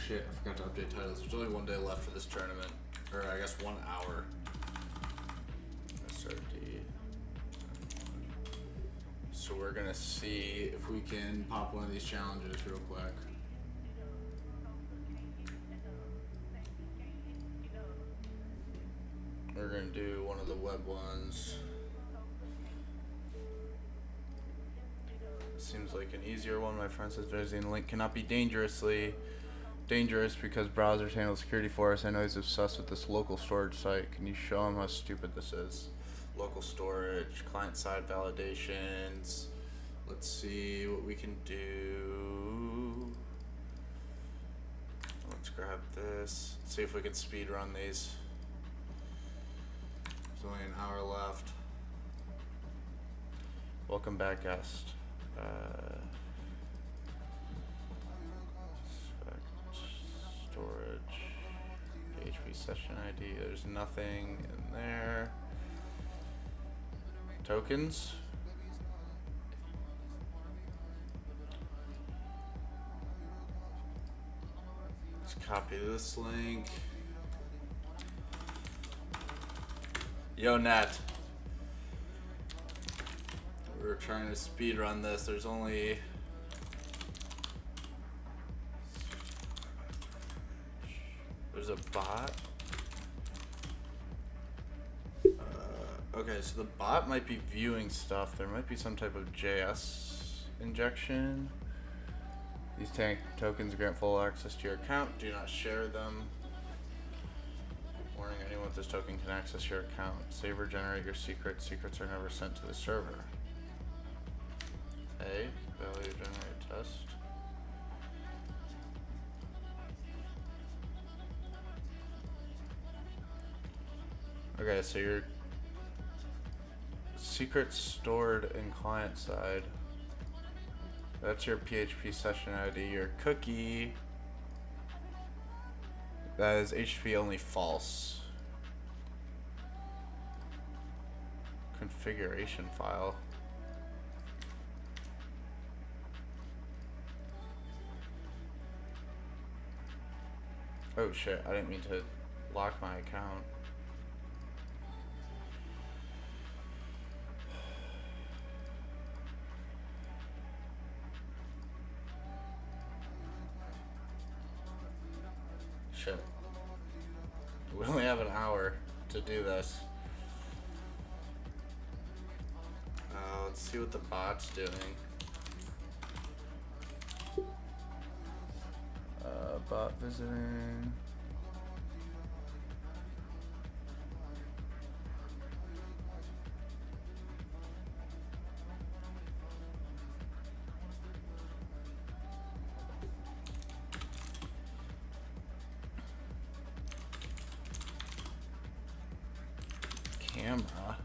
shit, I forgot to update titles. There's only 1 day left for this tournament. Or I guess 1 hour. SRD. So we're gonna see if we can pop one of these challenges real quick. We're gonna do one of the web ones. Seems like an easier one. My friend says srdnlen cannot be dangerous because browsers handle security for us. I know he's obsessed with this local storage site. Can you show him how stupid this is? Local storage, client-side validations. Let's see what we can do. Let's grab this. Let's see if we can speed run these. There's only an hour left. Welcome back, guest. Storage, PHP session ID. There's nothing in there. Tokens. Let's copy this link. Yo, Nat. We're trying to speed run this. There's only a bot. Okay, so the bot might be viewing stuff. There might be some type of JS injection. These tokens grant full access to your account. Do not share them. Warning, anyone with this token can access your account. Save or generate your secrets. Secrets are never sent to the server. A, value generate test. Okay, so your secrets stored in client side. That's your PHP session ID. Your cookie, that is HTTP only false. Configuration file. Oh shit, I didn't mean to lock my account. Shit. We only have an hour to do this. Let's see what the bot's doing. Bot visiting. Camera.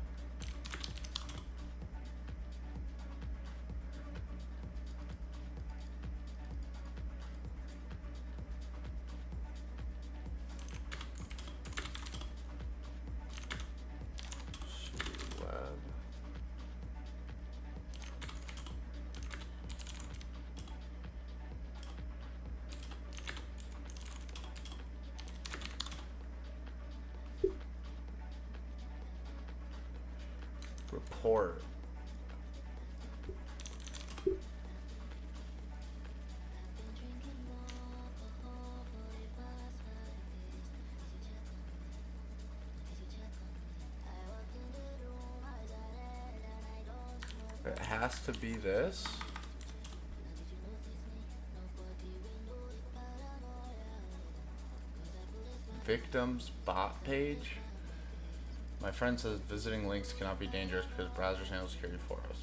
Report. It has to be this. Victims bot page. My friend says visiting links cannot be dangerous because browsers handle security for us.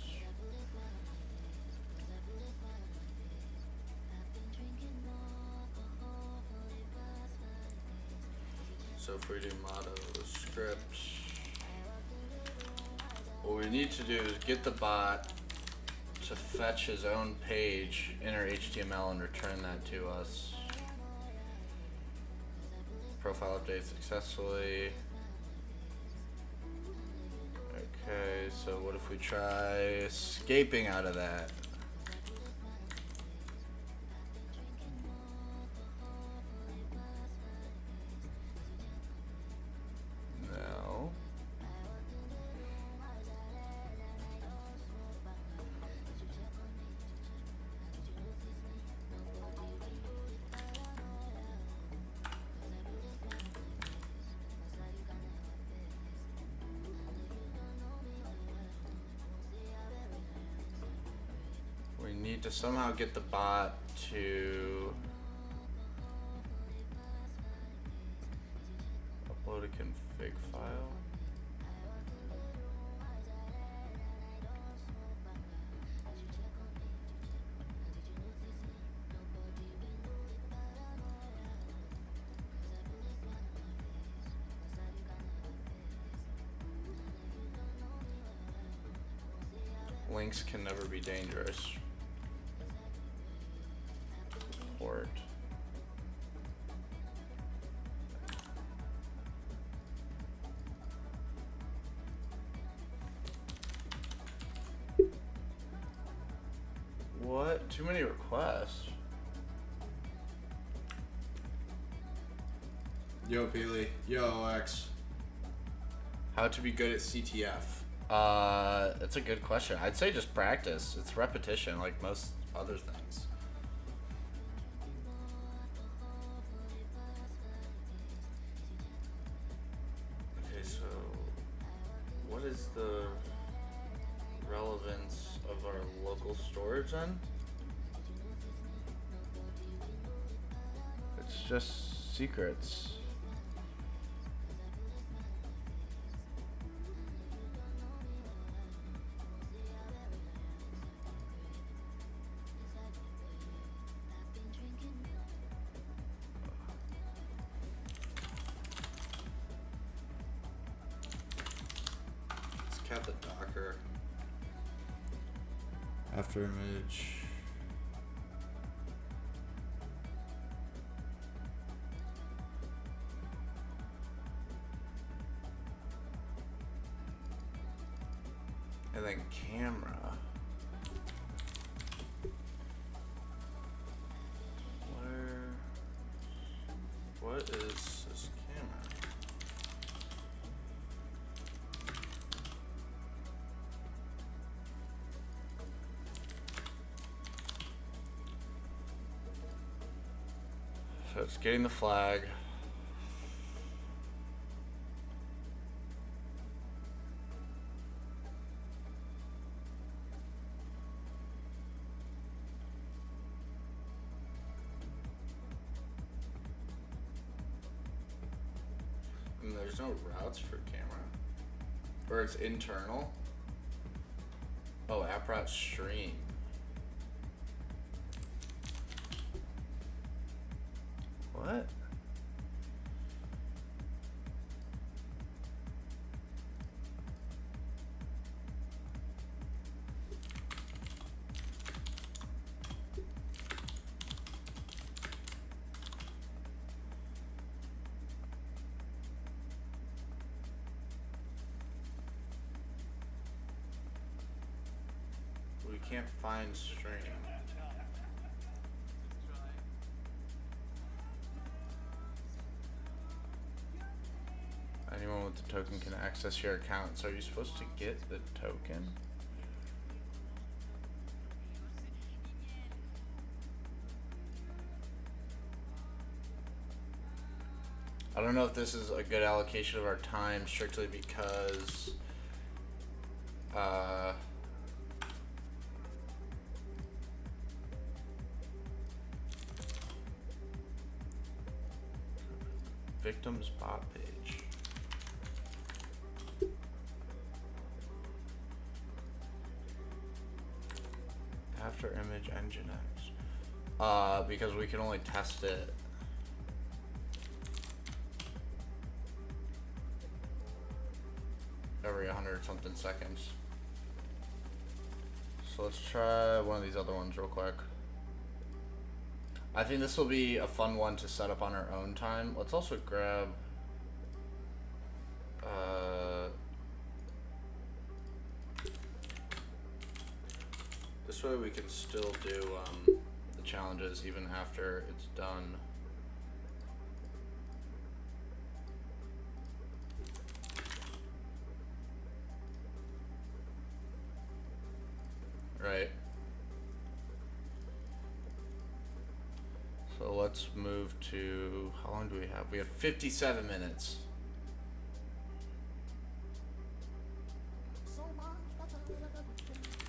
So if we do motto script, what we need to do is get the bot to fetch his own page, enter HTML, and return that to us. Profile update successfully. Okay, so what if we try escaping out of that? to somehow get the bot to upload a config file. Links can never be dangerous. Port. What? Too many requests. Yo, Peely. Yo, X. How to be good at CTF? That's a good question. I'd say just practice. It's repetition, like most other things. Okay, so what is the relevance of our local storage then? It's just secrets. Cat the Docker. After image. And then camera. What is this camera? So it's getting the flag. And there's no routes for camera. Or it's internal. Oh, app route stream. What? We can't find stream. Anyone with the token can access your account. So are you supposed to get the token? I don't know if this is a good allocation of our time strictly because victims bot page. After image nginx. Because we can only test it. Every 100 something seconds. So let's try one of these other ones real quick. I think this will be a fun one to set up on our own time. Let's also grab this way we can still do the challenges even after it's done. Right. So let's move to, how long do we have? We have 57 minutes.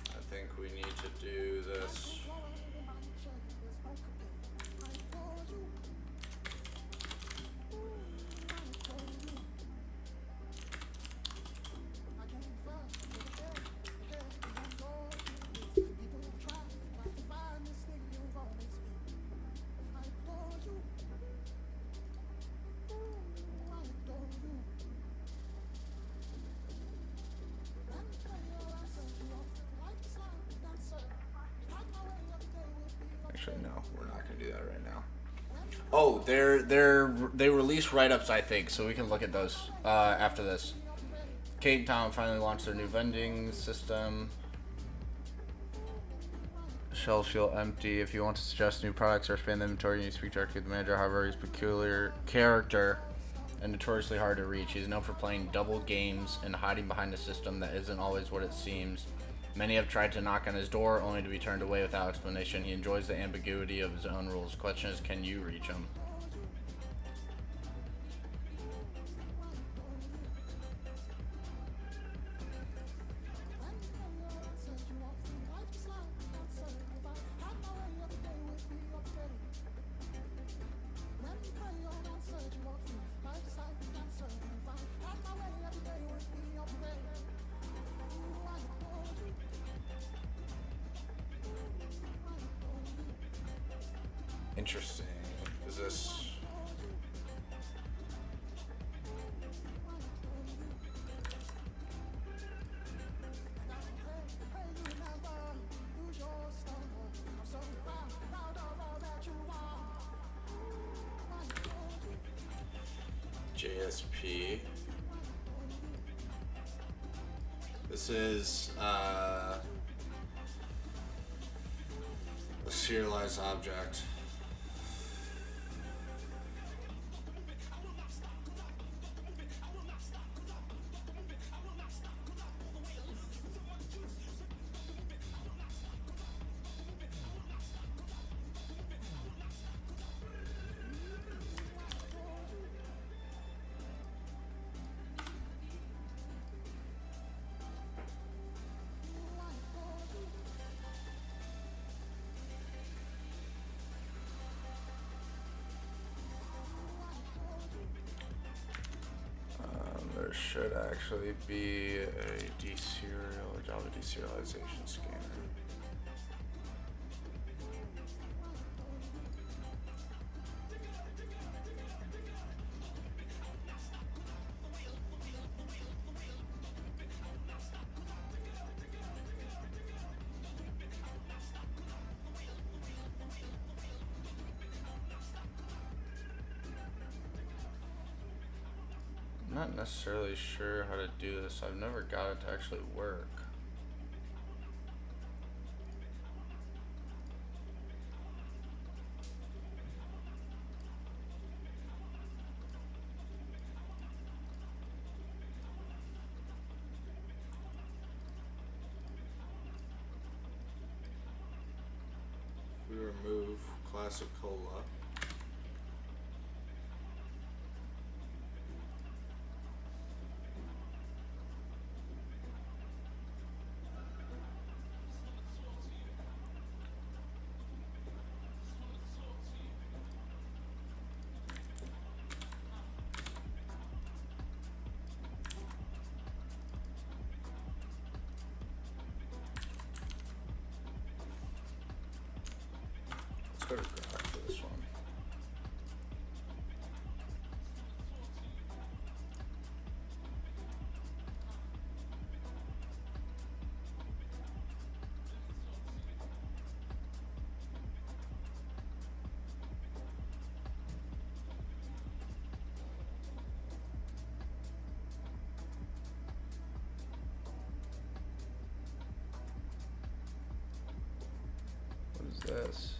I think we need to do this we're not gonna do that right now. Oh, they release write-ups, I think, so we can look at those after this. Cape Town finally launched their new vending system. Shelves feel empty. If you want to suggest new products or expand the inventory, you need to speak directly with the manager. However, he's peculiar character and notoriously hard to reach. He's known for playing double games and hiding behind a system that isn't always what it seems. Many have tried to knock on his door, only to be turned away without explanation. He enjoys the ambiguity of his own rules. The question is, can you reach him? Interesting. Is this... JSP. This is a serialized object. There should actually be a Java deserialization scanner. I'm not necessarily sure how to do this. I've never got it to actually work. We remove classic cola. Let's go to Grok for this one. What is this?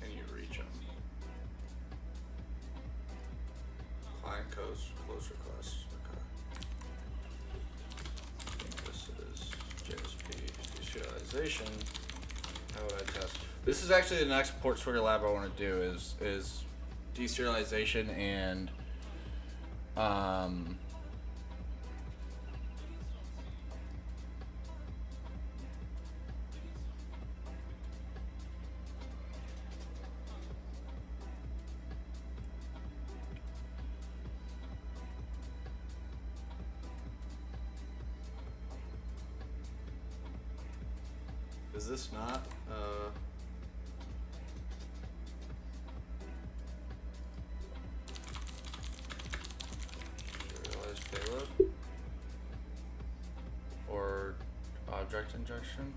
Can you reach them? Client codes, close requests. Okay. I think this is JSP deserialization. How would I test? This is actually the next port swigger lab I want to do is deserialization and Is this not serialized payload or object injection?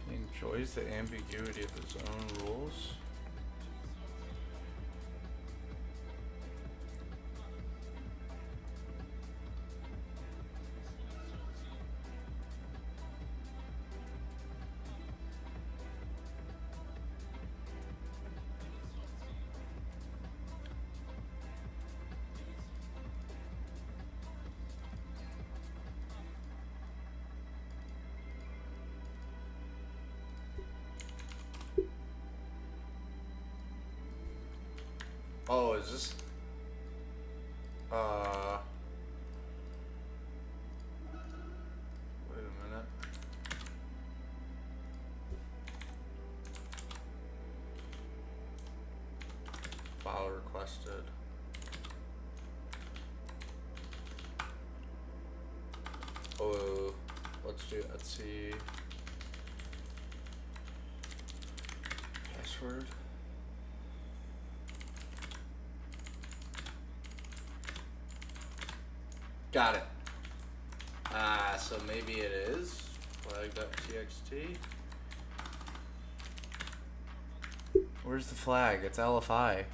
He enjoys the ambiguity of his own rules. Oh, is this wait a minute. File requested. Oh, let's see. Password. Got it. So maybe it is flag.txt. Where's the flag? It's LFI.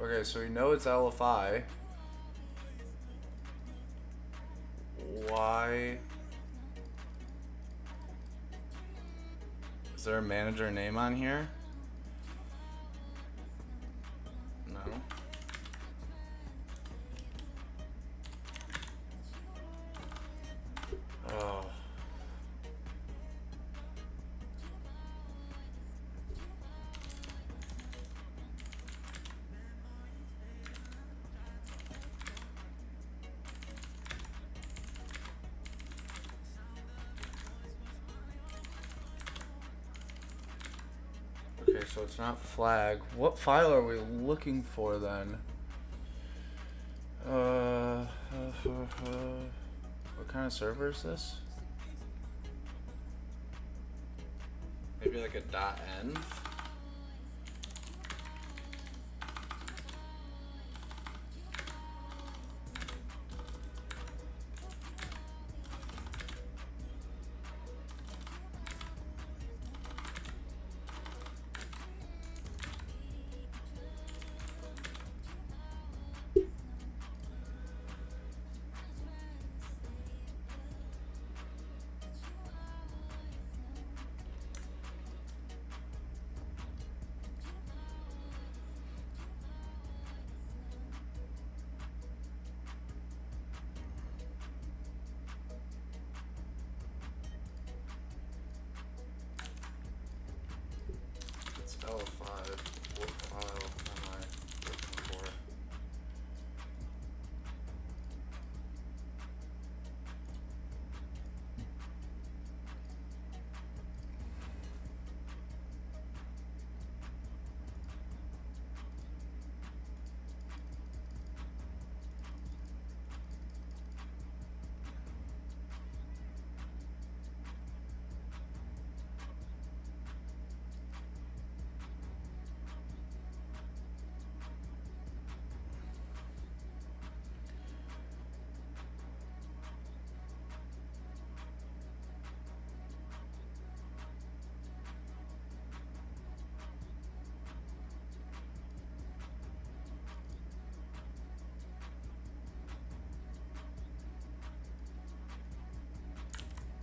Okay, so we know it's LFI. Why? Is there a manager name on here? No. Oh. Okay, so it's not flag. What file are we looking for then? What kind of server is this? Maybe like a .env.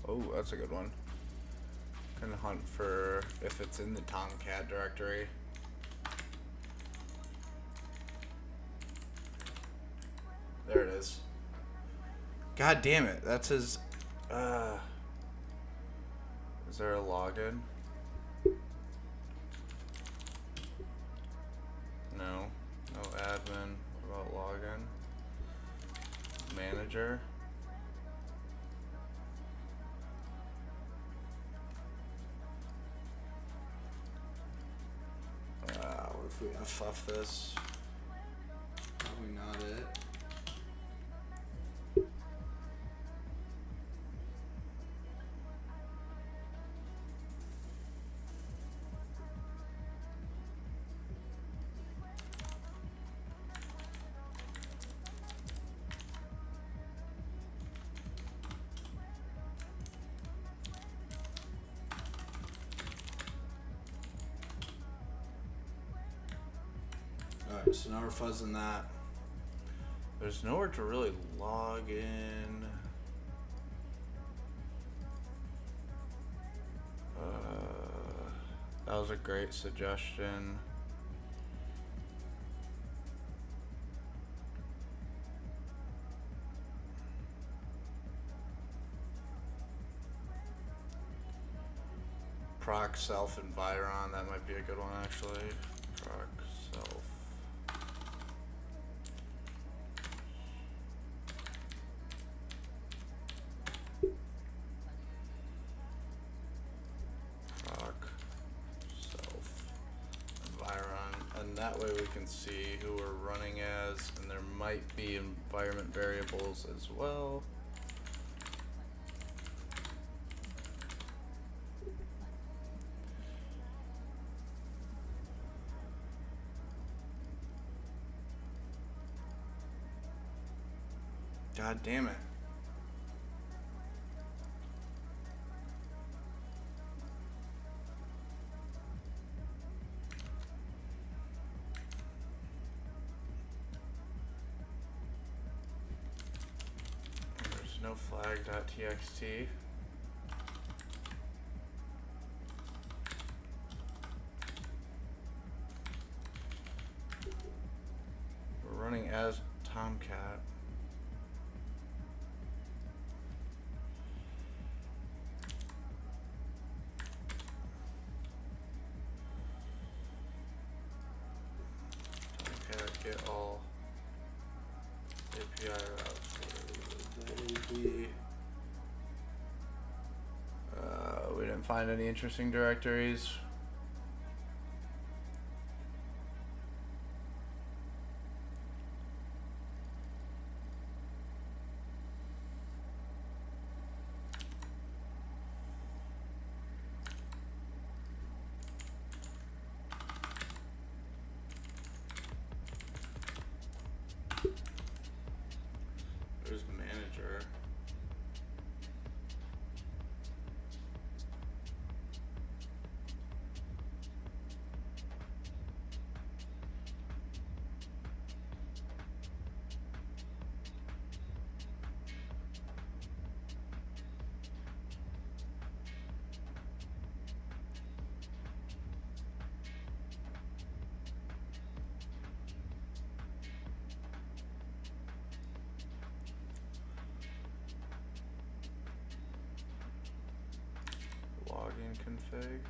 Oh, that's a good one. Can hunt for if it's in the Tomcat directory. There it is. God damn it, that's his, is there a login? No. No admin. What about login? Manager. What if we FF this? Probably not it. Alright, so now we're fuzzing that. There's nowhere to really log in. That was a great suggestion. Proc self environ, that might be a good one actually. Proc self. Proc self environ, and that way we can see who we're running as, and there might be environment variables as well. God damn it. There's no flag.txt. We're running as Tomcat. Get all API routes. We didn't find any interesting directories. There's manager. Login config.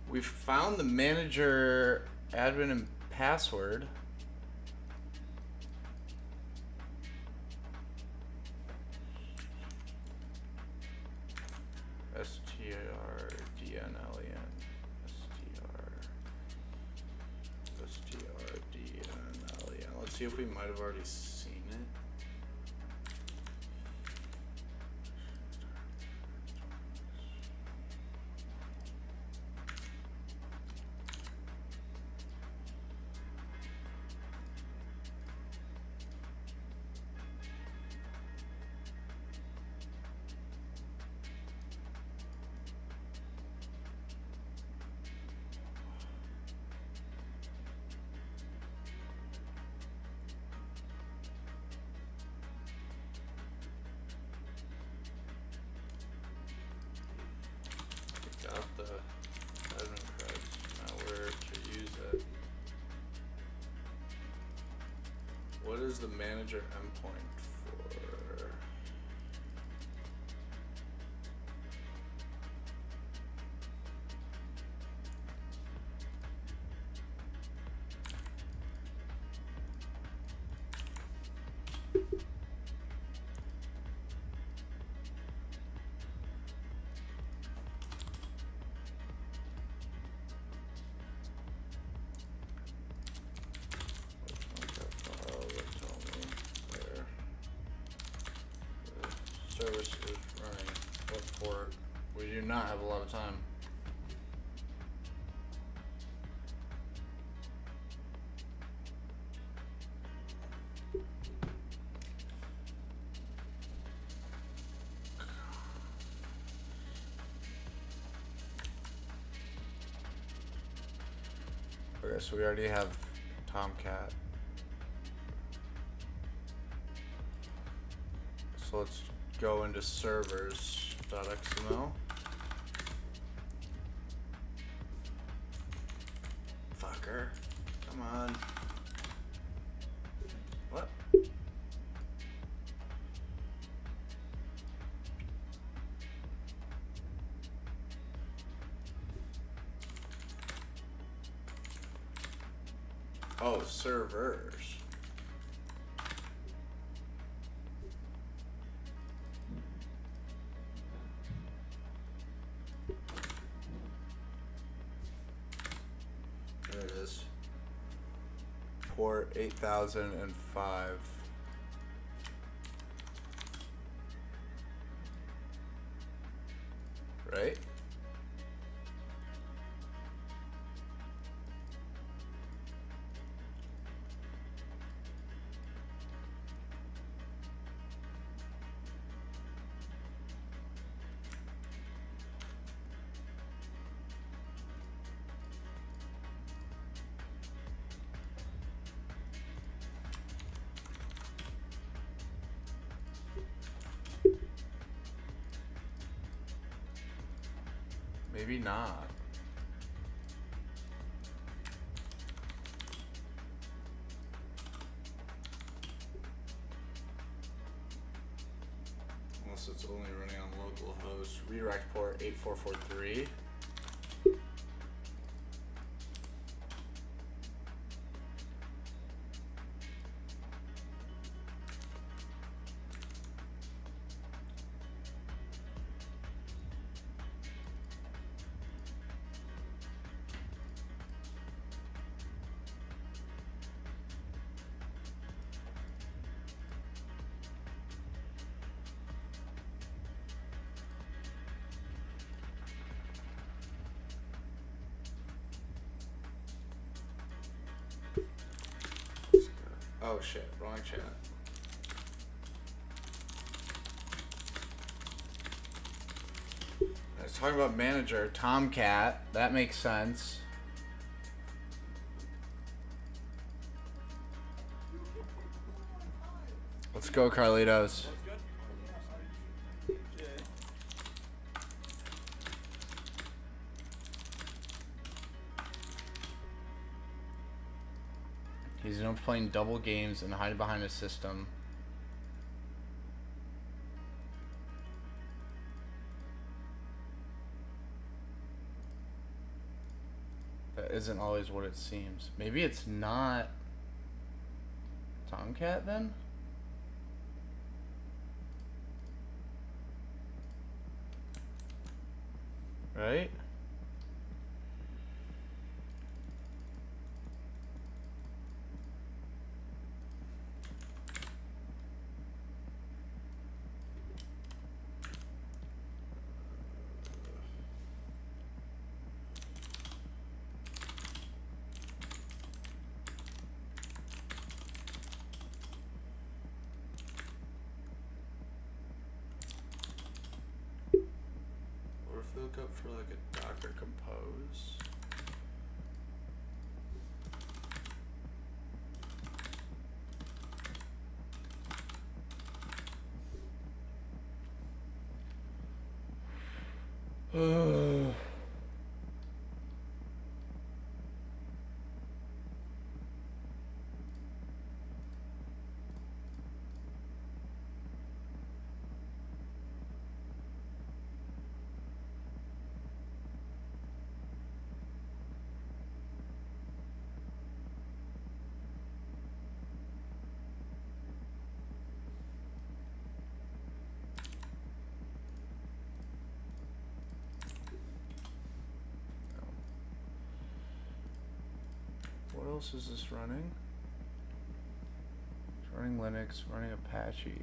We found the manager, admin, and password. srdnlen. srdnlen. Let's see if we might have already seen it. is the manager endpoint for? Service is running. What port? We do not have a lot of time. Okay, so we already have Tomcat. So let's go into servers.xml. Fucker. Come on. What? Oh, servers. There it is. Port 8005. Right? Maybe not. Unless it's only running on localhost. Redirect port 8443. Oh shit, wrong chat. I was talking about manager, Tomcat. That makes sense. Let's go, Carlitos. He's known for playing double games and hiding behind a system. That isn't always what it seems. Maybe it's not Tomcat then? Right? Look up for like a Docker compose. What else is this running? It's running Linux, running Apache.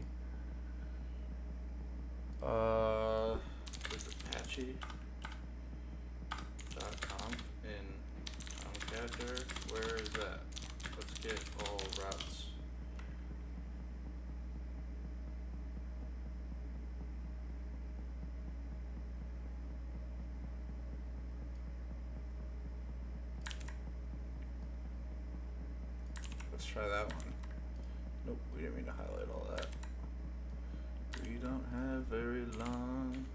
Is Apache.com in Tomcatter? Where is that? Let's get all routes. Let's try that one. Nope, we didn't mean to highlight all that. We don't have very long.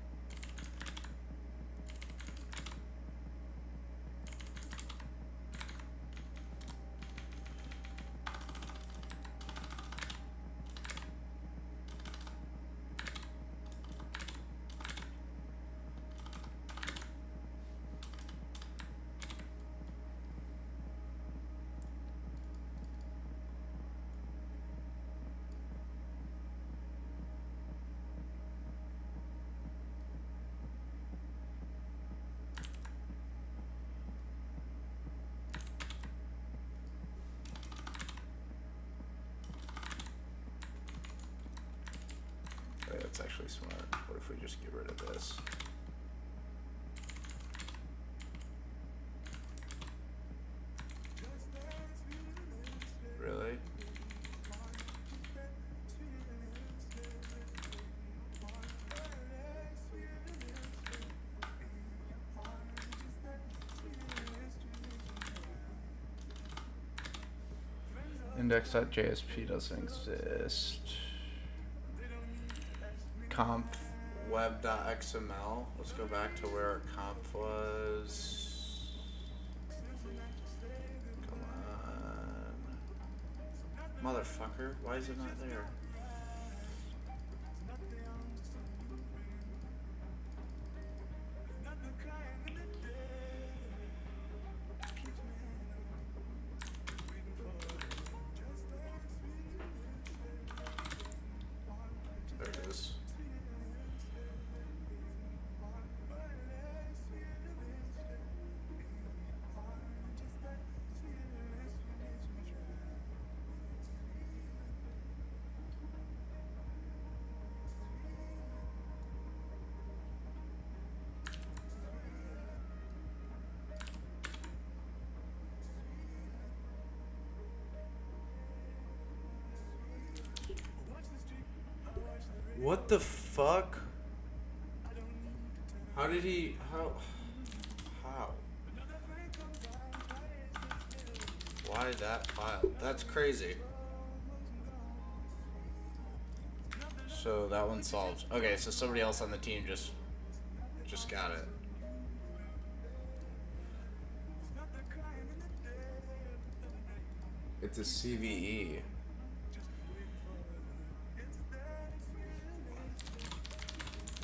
Okay, that's actually smart. What if we just get rid of this? Really? Index.jsp doesn't exist. Conf web.xml. Let's go back to where our conf was. Come on. Motherfucker, why is it not there? There it is. What the fuck? How did he, how? Why that file? That's crazy. So that one's solved. Okay, so somebody else on the team just got it. It's a CVE.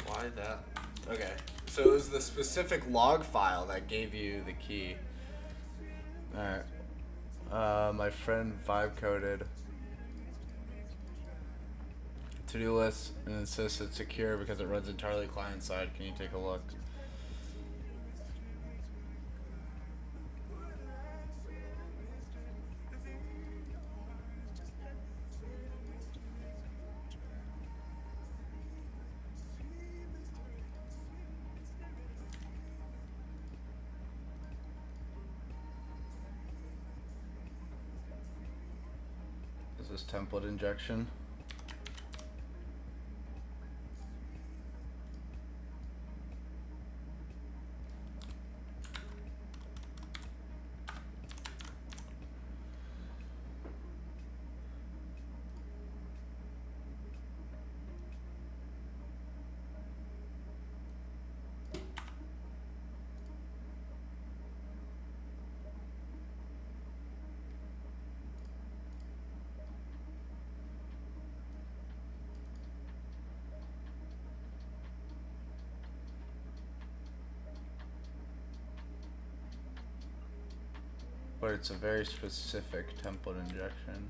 Why that? Okay, so it was the specific log file that gave you the key. Alright. My friend vibe coded to-do list and insists it's secure because it runs entirely client side. Can you take a look? Is this template injection? But it's a very specific template injection.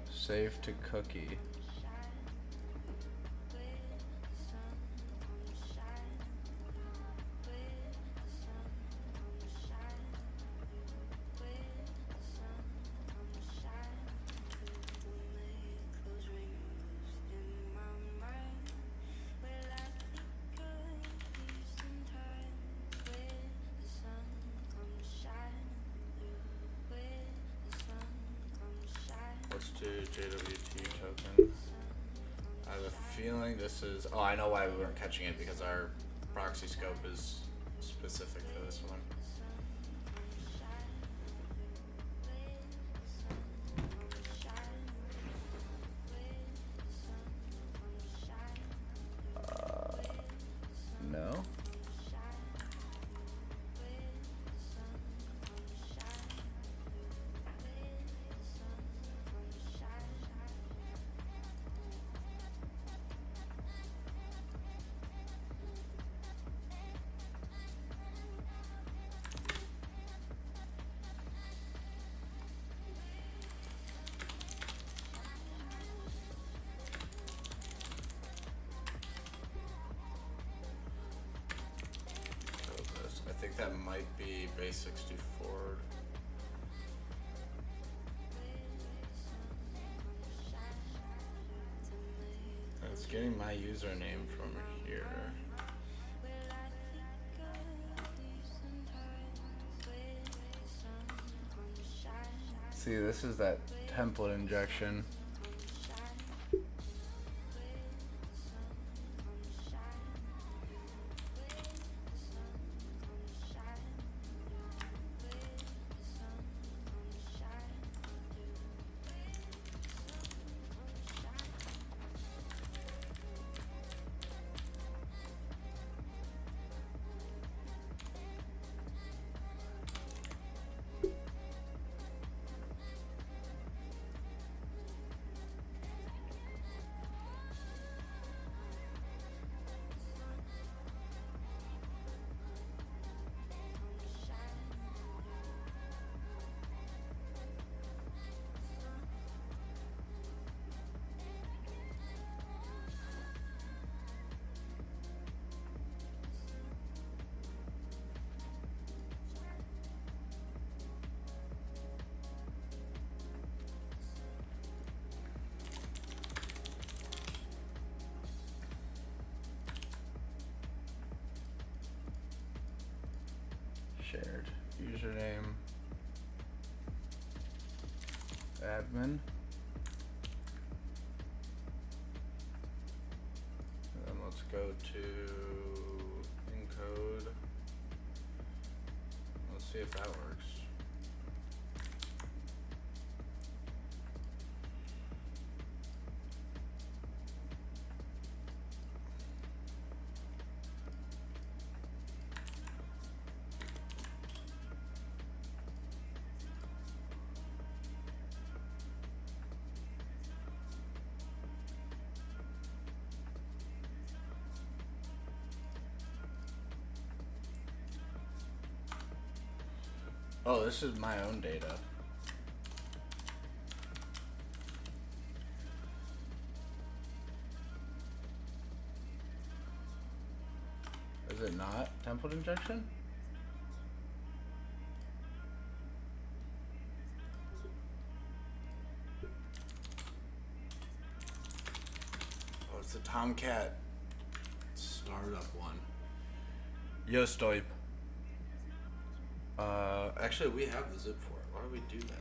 Save to cookie. JWT token. I have a feeling this is. Oh, I know why we weren't catching it, because our proxy scope is specific for this one. No. I think that might be base 64. It's getting my username from here. See, this is that template injection. Shared username, admin, and then let's go to encode. Let's see if that works. Oh, this is my own data. is it not template injection? Oh, it's the Tomcat startup one. Yo, Stoip. Actually, we have the zip for it. Why do we do that?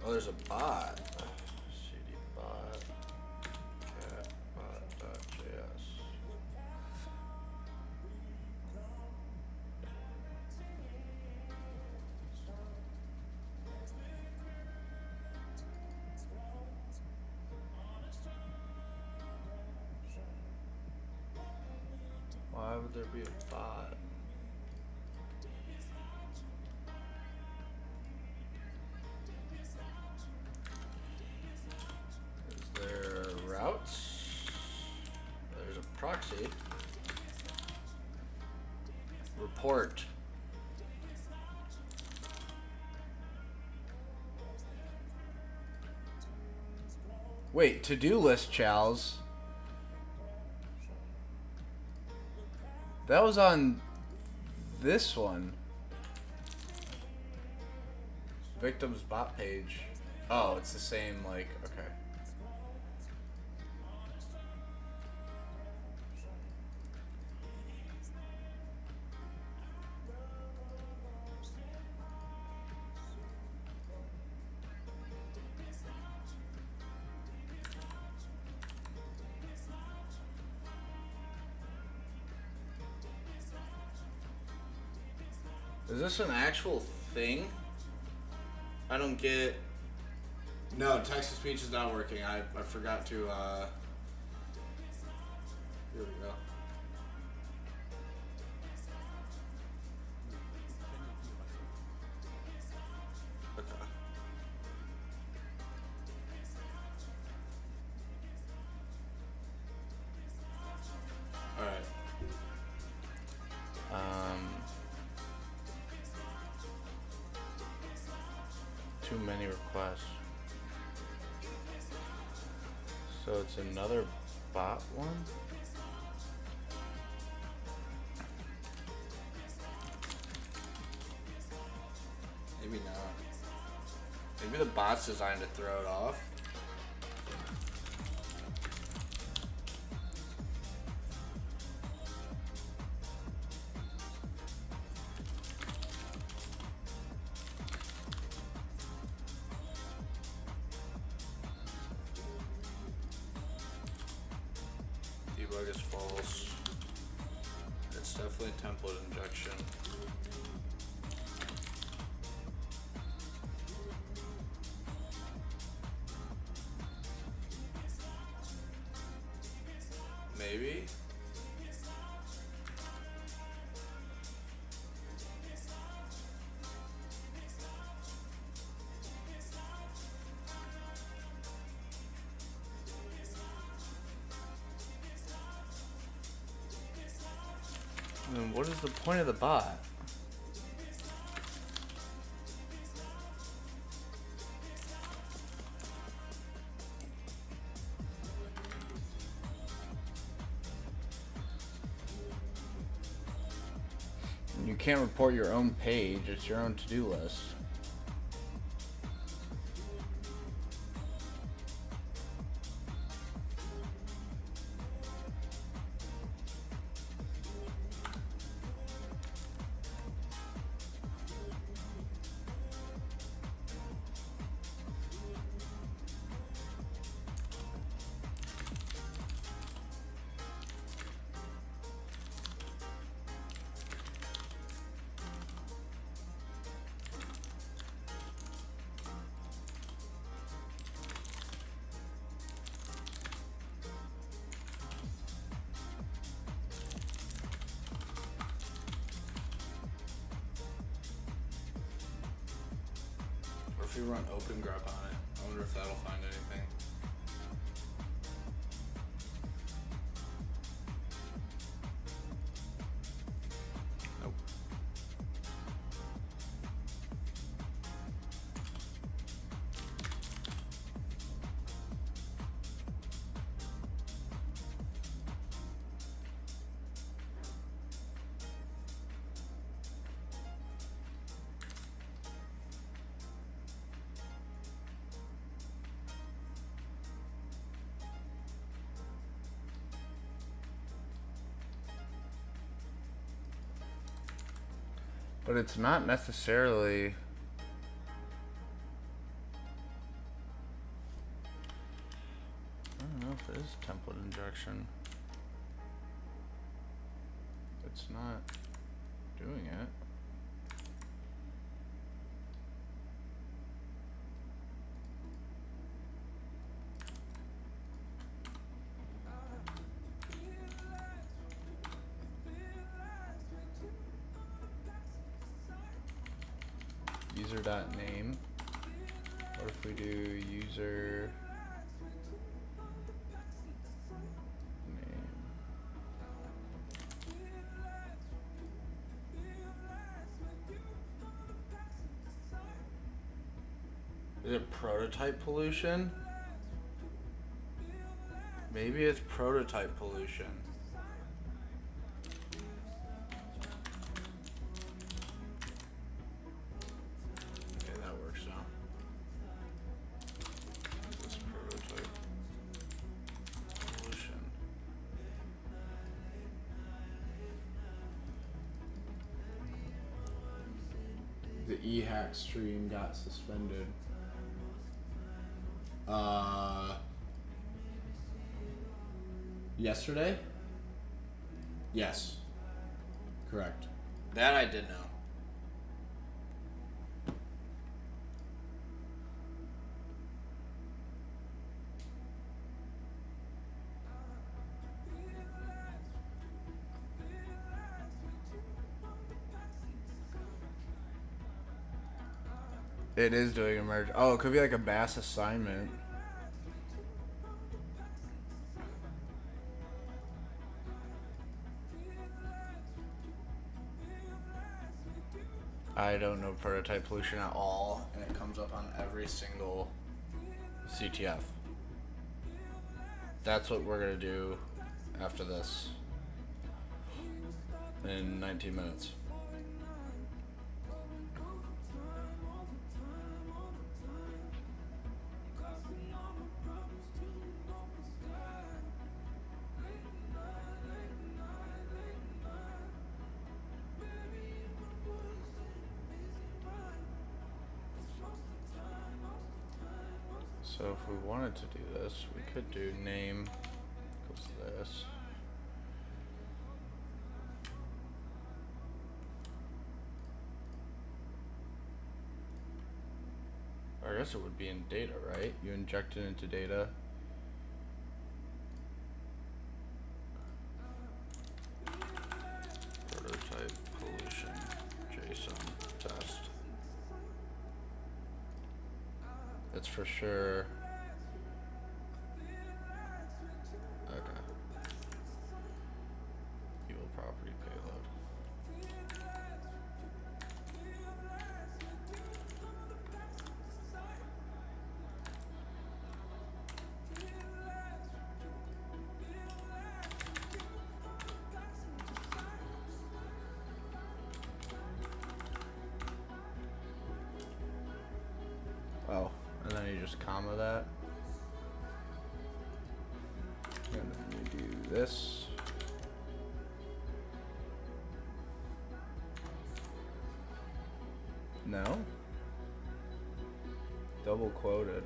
Oh, there's a bot. CD bot. Cat bot.js. Why would there be a bot? Is there routes? There's a proxy. Report. Wait, to-do list, Chals. That was on this one. Victim's bot page. Oh, it's the same, like, okay. Is this an actual thing? I don't get. No, text-to-speech is not working. I forgot to. Here we go. Okay. All right. Too many requests. So it's another bot one? Maybe not. Maybe the bot's designed to throw it off. Debug is false. It's definitely template injection. Maybe. Then what is the point of the bot? You can't report your own page, it's your own to-do list. If you run open grep on it, I wonder if that'll find anything. Nope. But it's not necessarily... I don't know if it is template injection. It's not doing it. User.name. What if we do user name? Is it prototype pollution? Maybe it's prototype pollution. Okay, that works out. This prototype pollution. The eHack stream got suspended. Yesterday? Yes. Correct. That I did know. It is doing a merge. Oh, it could be like a bass assignment. I don't know prototype pollution at all, and it comes up on every single CTF. That's what we're gonna do after this in 19 minutes. So if we wanted to do this, we could do name equals this. I guess it would be in data, right? You inject it into data. Prototype pollution JSON test. It's for sure. Okay. Evil property payload. Oh, and then you just comma that. And then you do this. No? Double quoted.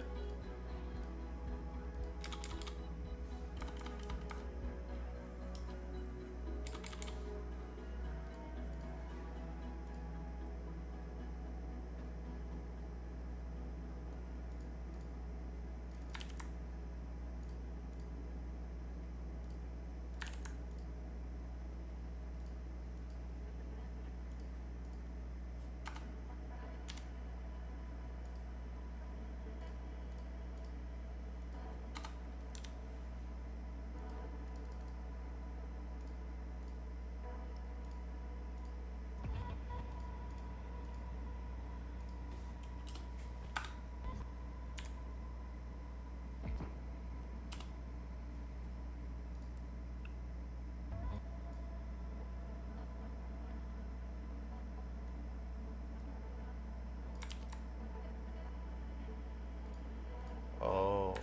Oh,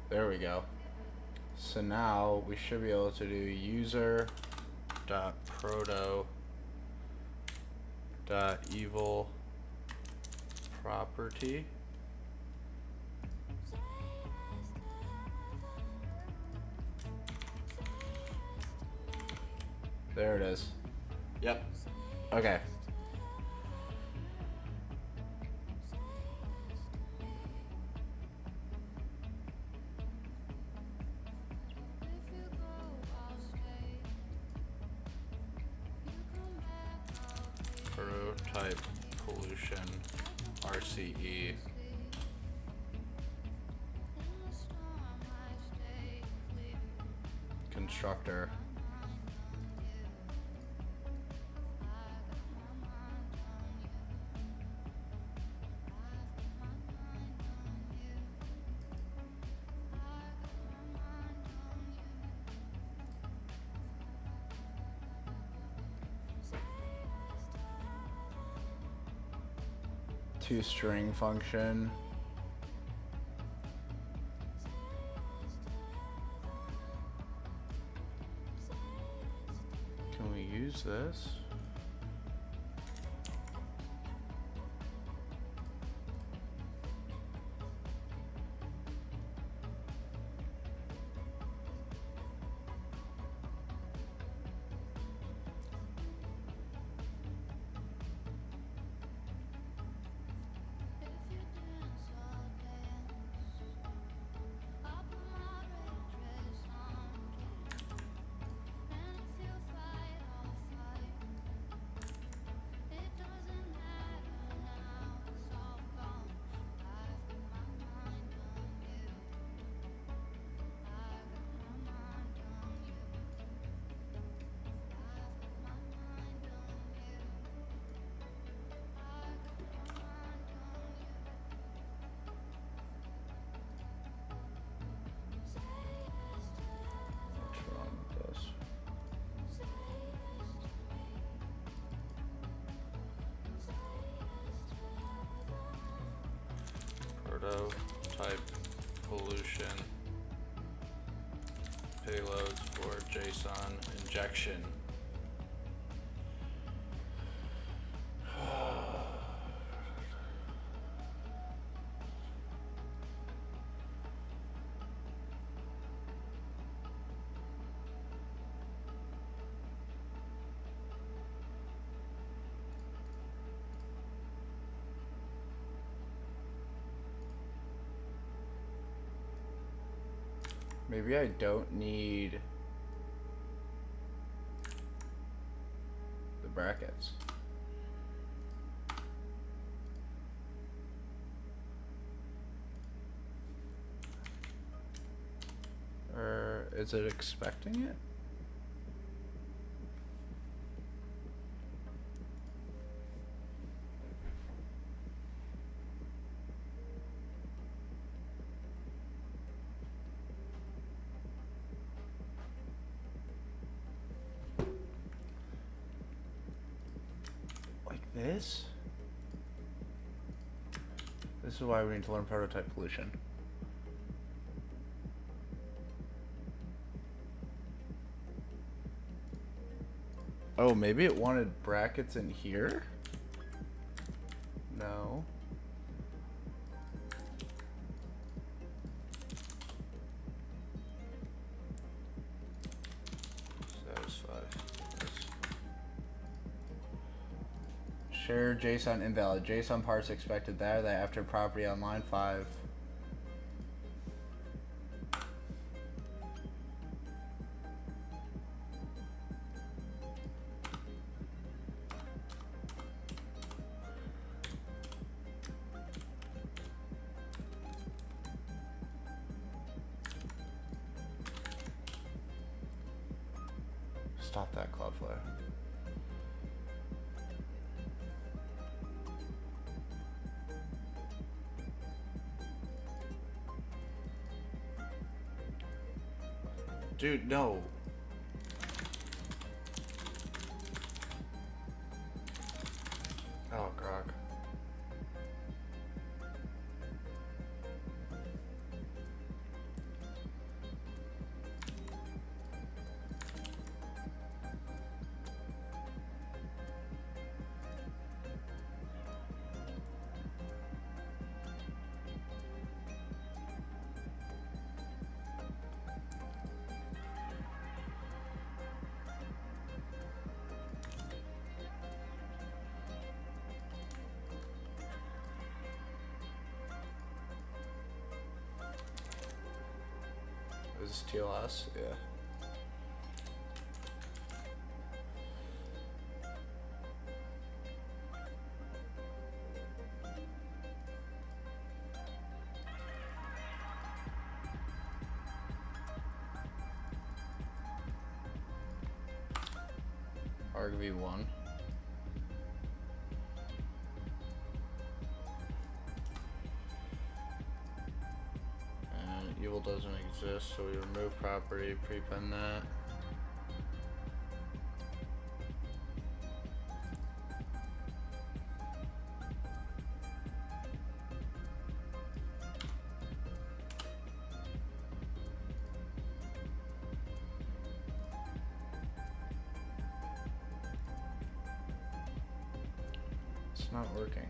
there we go. So now we should be able to do user.proto.evil property. There it is. Yep. Okay. Prototype pollution RCE. Constructor. ToString function. Can we use this? prototype pollution payloads for JSON injection. Maybe I don't need the brackets. Or is it expecting it? This is why we need to learn prototype pollution. Oh, maybe it wanted brackets in here? No. Share JSON invalid. JSON parts expected that after property on line 5. Stop that, Cloudflare. Dude, no. Oh, Grog. Is this TLS? Yeah. ArgV1. Evil doesn't exist, so we remove property, prepend that. It's not working.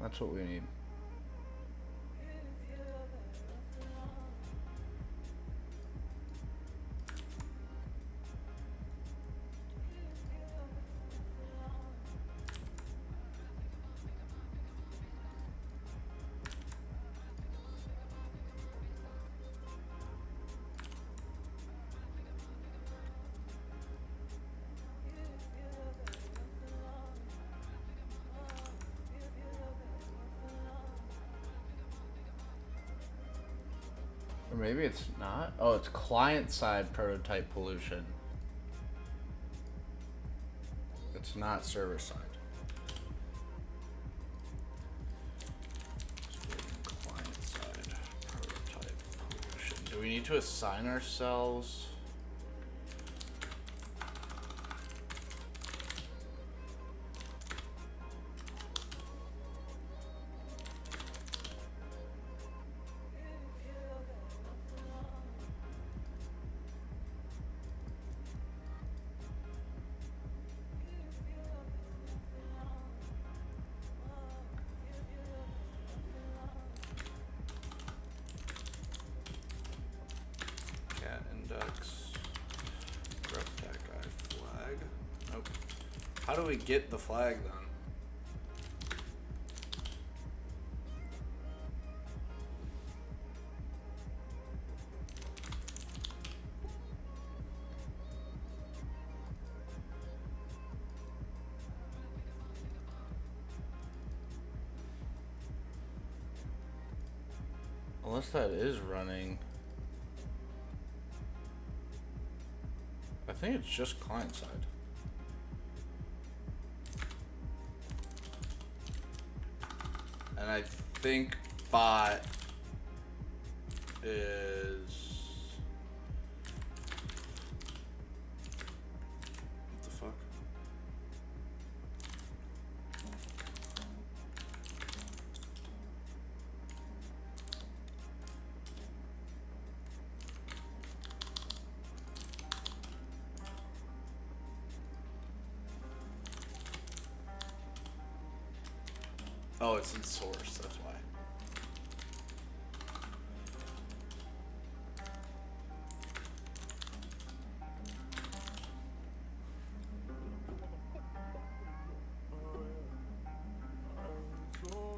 That's what we need. Or maybe it's not. Oh, it's client-side prototype pollution. It's not server-side. Client-side prototype pollution. Do we need to assign ourselves? How do we get the flag then? Unless that is running. I think it's just client side. And I think bot is what the fuck? Oh, it's in source, that's why.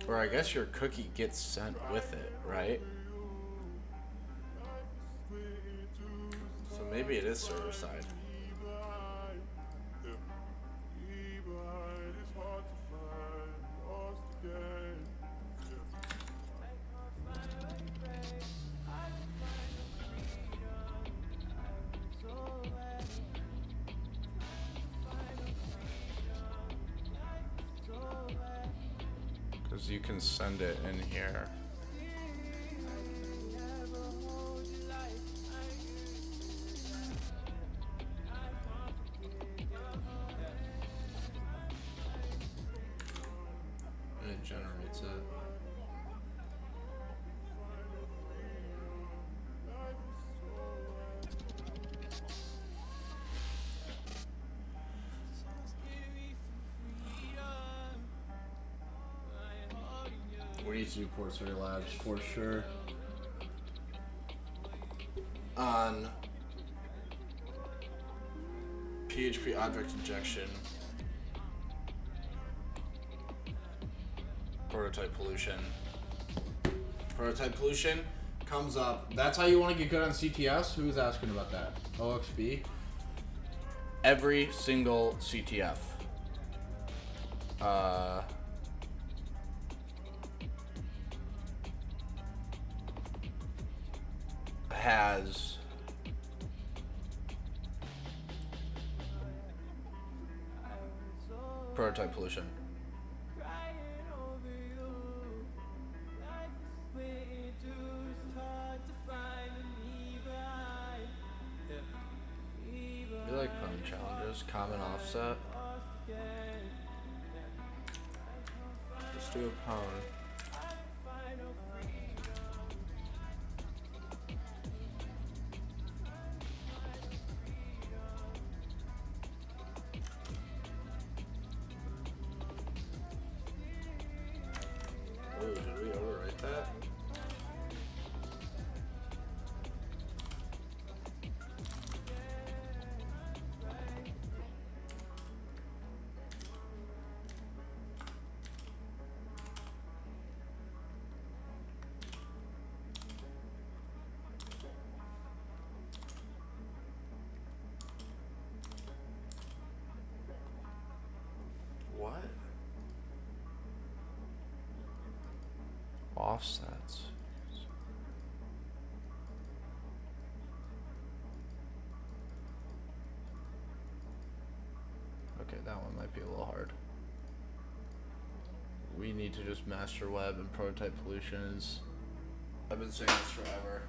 Or I guess your cookie gets sent with it, right? So maybe it is server side. Because you can send it in here. And it generates it. We need to do Portfolio Labs for sure. On PHP object injection, prototype pollution. Prototype pollution comes up. That's how you want to get good on CTS? Who's asking about that? OXB? Every single CTF. Has prototype pollution. You like pwn challenges? Common offset? Let's do a pwn. offsets. Okay, that one might be a little hard. We need to just master web and prototype pollutions. I've been saying this forever.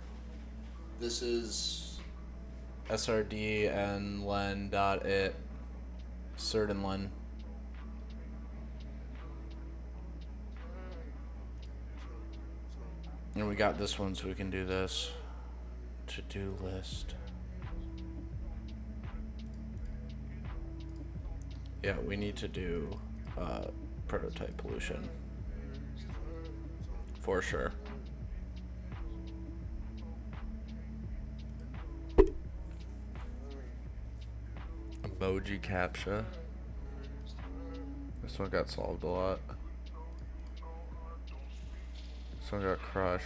This is srdnlen.it, srdnlen. And we got this one, so we can do this. To-do list. Yeah, we need to do prototype pollution. For sure. Emoji captcha. This one got solved a lot. This one got crushed.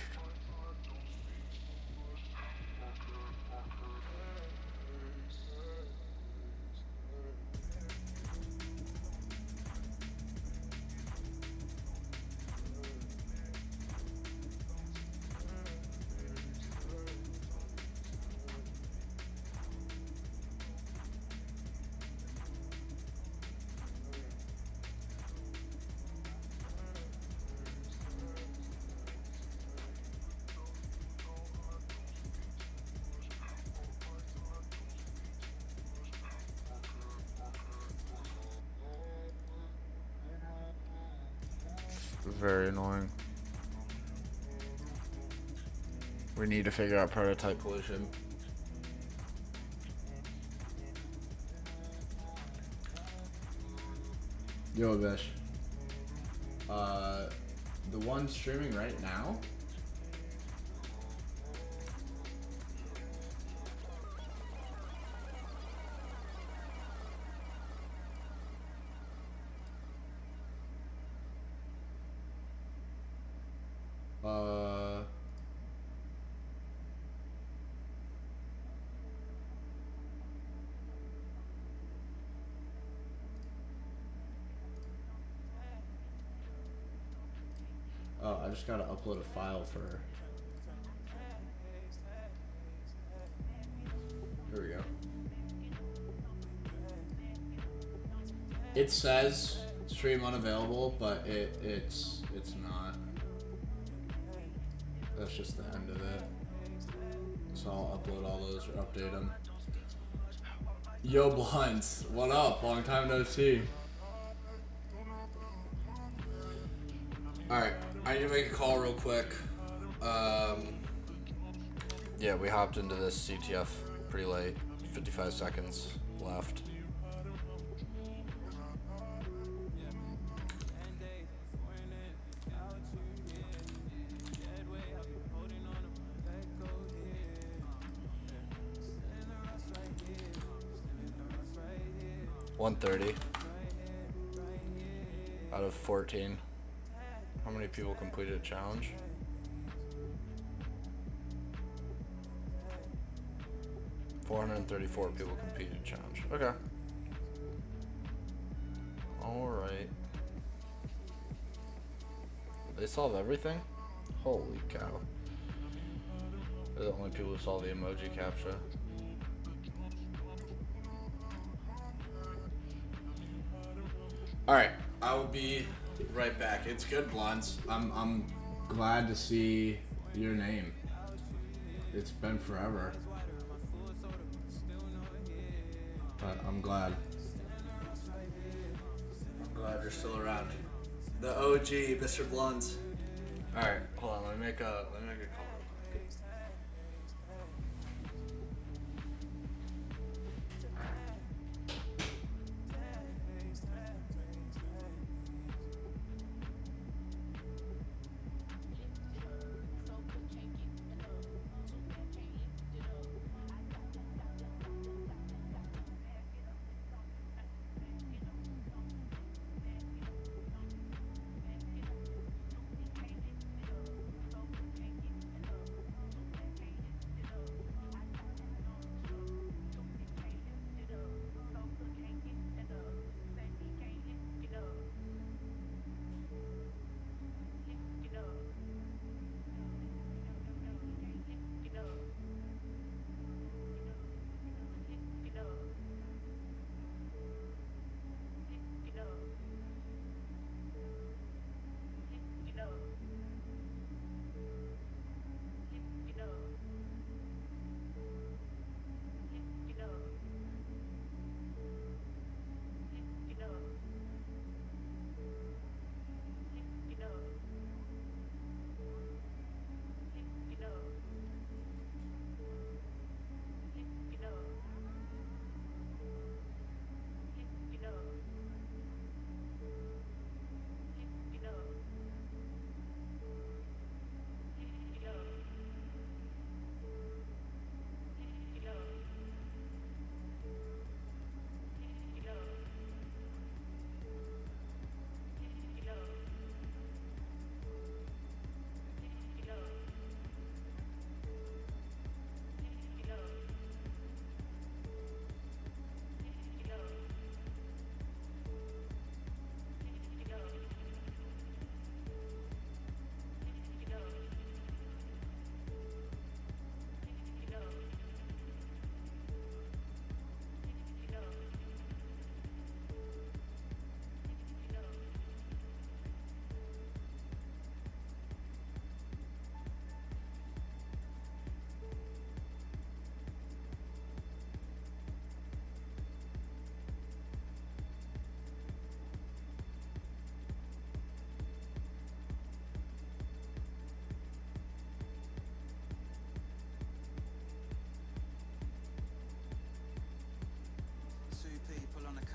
Very annoying. We need to figure out prototype pollution. Yo, Bish. The one streaming right now? Oh, I just gotta upload a file for. Here we go. It says stream unavailable, but it's not. That's just the end of it. So I'll upload all those or update them. Yo, Blunts, what up? Long time no see. Alright, I need to make a call real quick. Yeah, we hopped into this CTF pretty late. 55 seconds left. $130 out of 14. How many people completed a challenge? $434 people completed a challenge. Okay. Alright. They solve everything? Holy cow. They're the only people who solve the emoji captcha. Alright, I will be right back. It's good, Blunts. I'm glad to see your name. It's been forever. But I'm glad. I'm glad you're still around. The OG, Mr. Blunts. Alright, hold on, let me make a call real quick.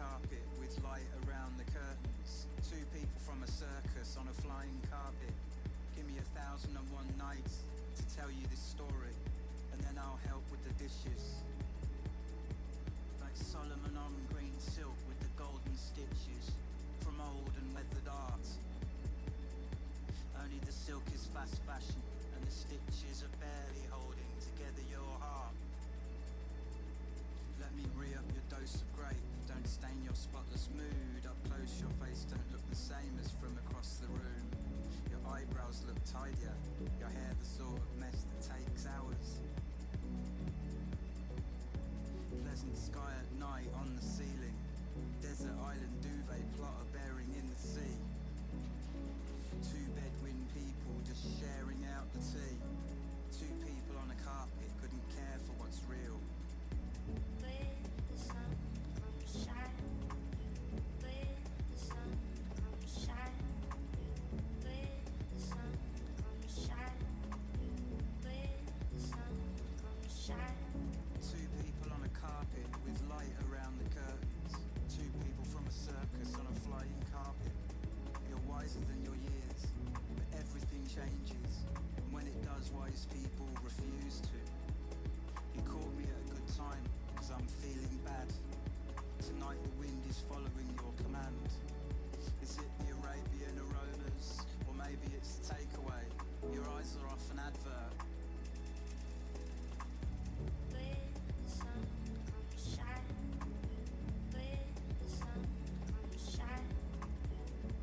carpet with light around the curtains. Two people from a circus on a flying carpet. Give me 1,001 nights to tell you this story, and then I'll help with the dishes. Like Solomon on green silk with the golden stitches from old and weathered art. Only the silk is fast fashion, and the stitches are barely holding together your heart. Let me re-up your dose of grape. Don't stain your spotless mood. Up close, your face don't look the same as from across the room. Your eyebrows look tidier. Your hair the sort of mess that takes hours. Pleasant sky at night on the ceiling. Desert island duvet plotter bearing in the sea. Two bedouin people just sharing out the tea. Two people on a carpet couldn't care for what's real. Where the sun comes shine, where the sun comes shine, where the sun comes shine, where the sun comes shine. Two people on a carpet with light around the curtains. Two people from a circus on a flying carpet. You're wiser than your years, but everything changes. And when it does, wise people refuse to. You caught me at a good time, cause I'm feeling bad. Tonight the wind is following your command. Is it the Arabian aromas, or maybe it's the takeaway? Your eyes are off an advert. Where the sun comes shine, where the sun comes shine,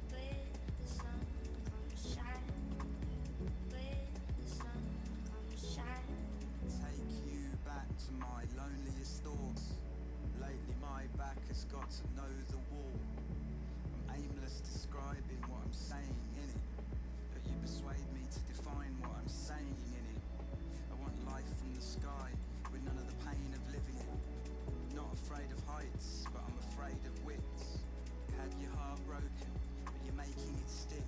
where the sun comes shine, where the sun comes shine. Take you back to my loneliest thoughts. Lately my back has got to know the wall. I'm aimless describing what I'm saying in it, but you persuade me to define what I'm saying in it. I want life from the sky with none of the pain of living it. Not afraid of heights, but I'm afraid of widths. Had your heart broken, but you're making it stick.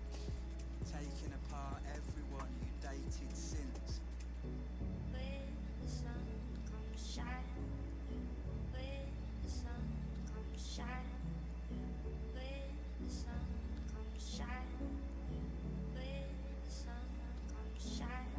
Taking apart everyone you dated since. Where the sun comes shine, where the sun comes shine, where the sun comes shine, where the sun comes shine.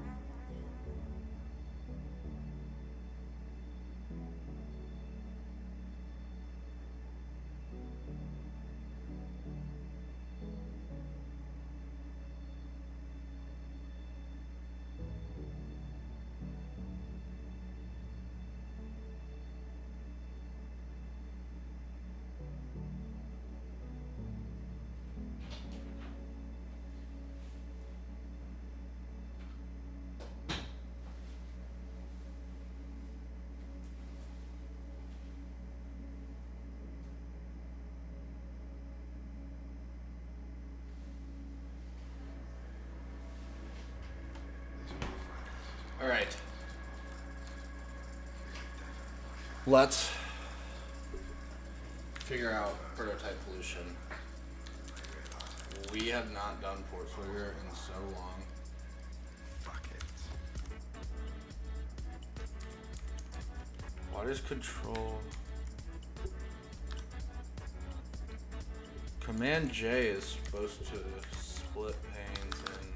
All right. Let's figure out prototype pollution. We have not done Portswigger in so long. Fuck it. What is control? Command J is supposed to split panes in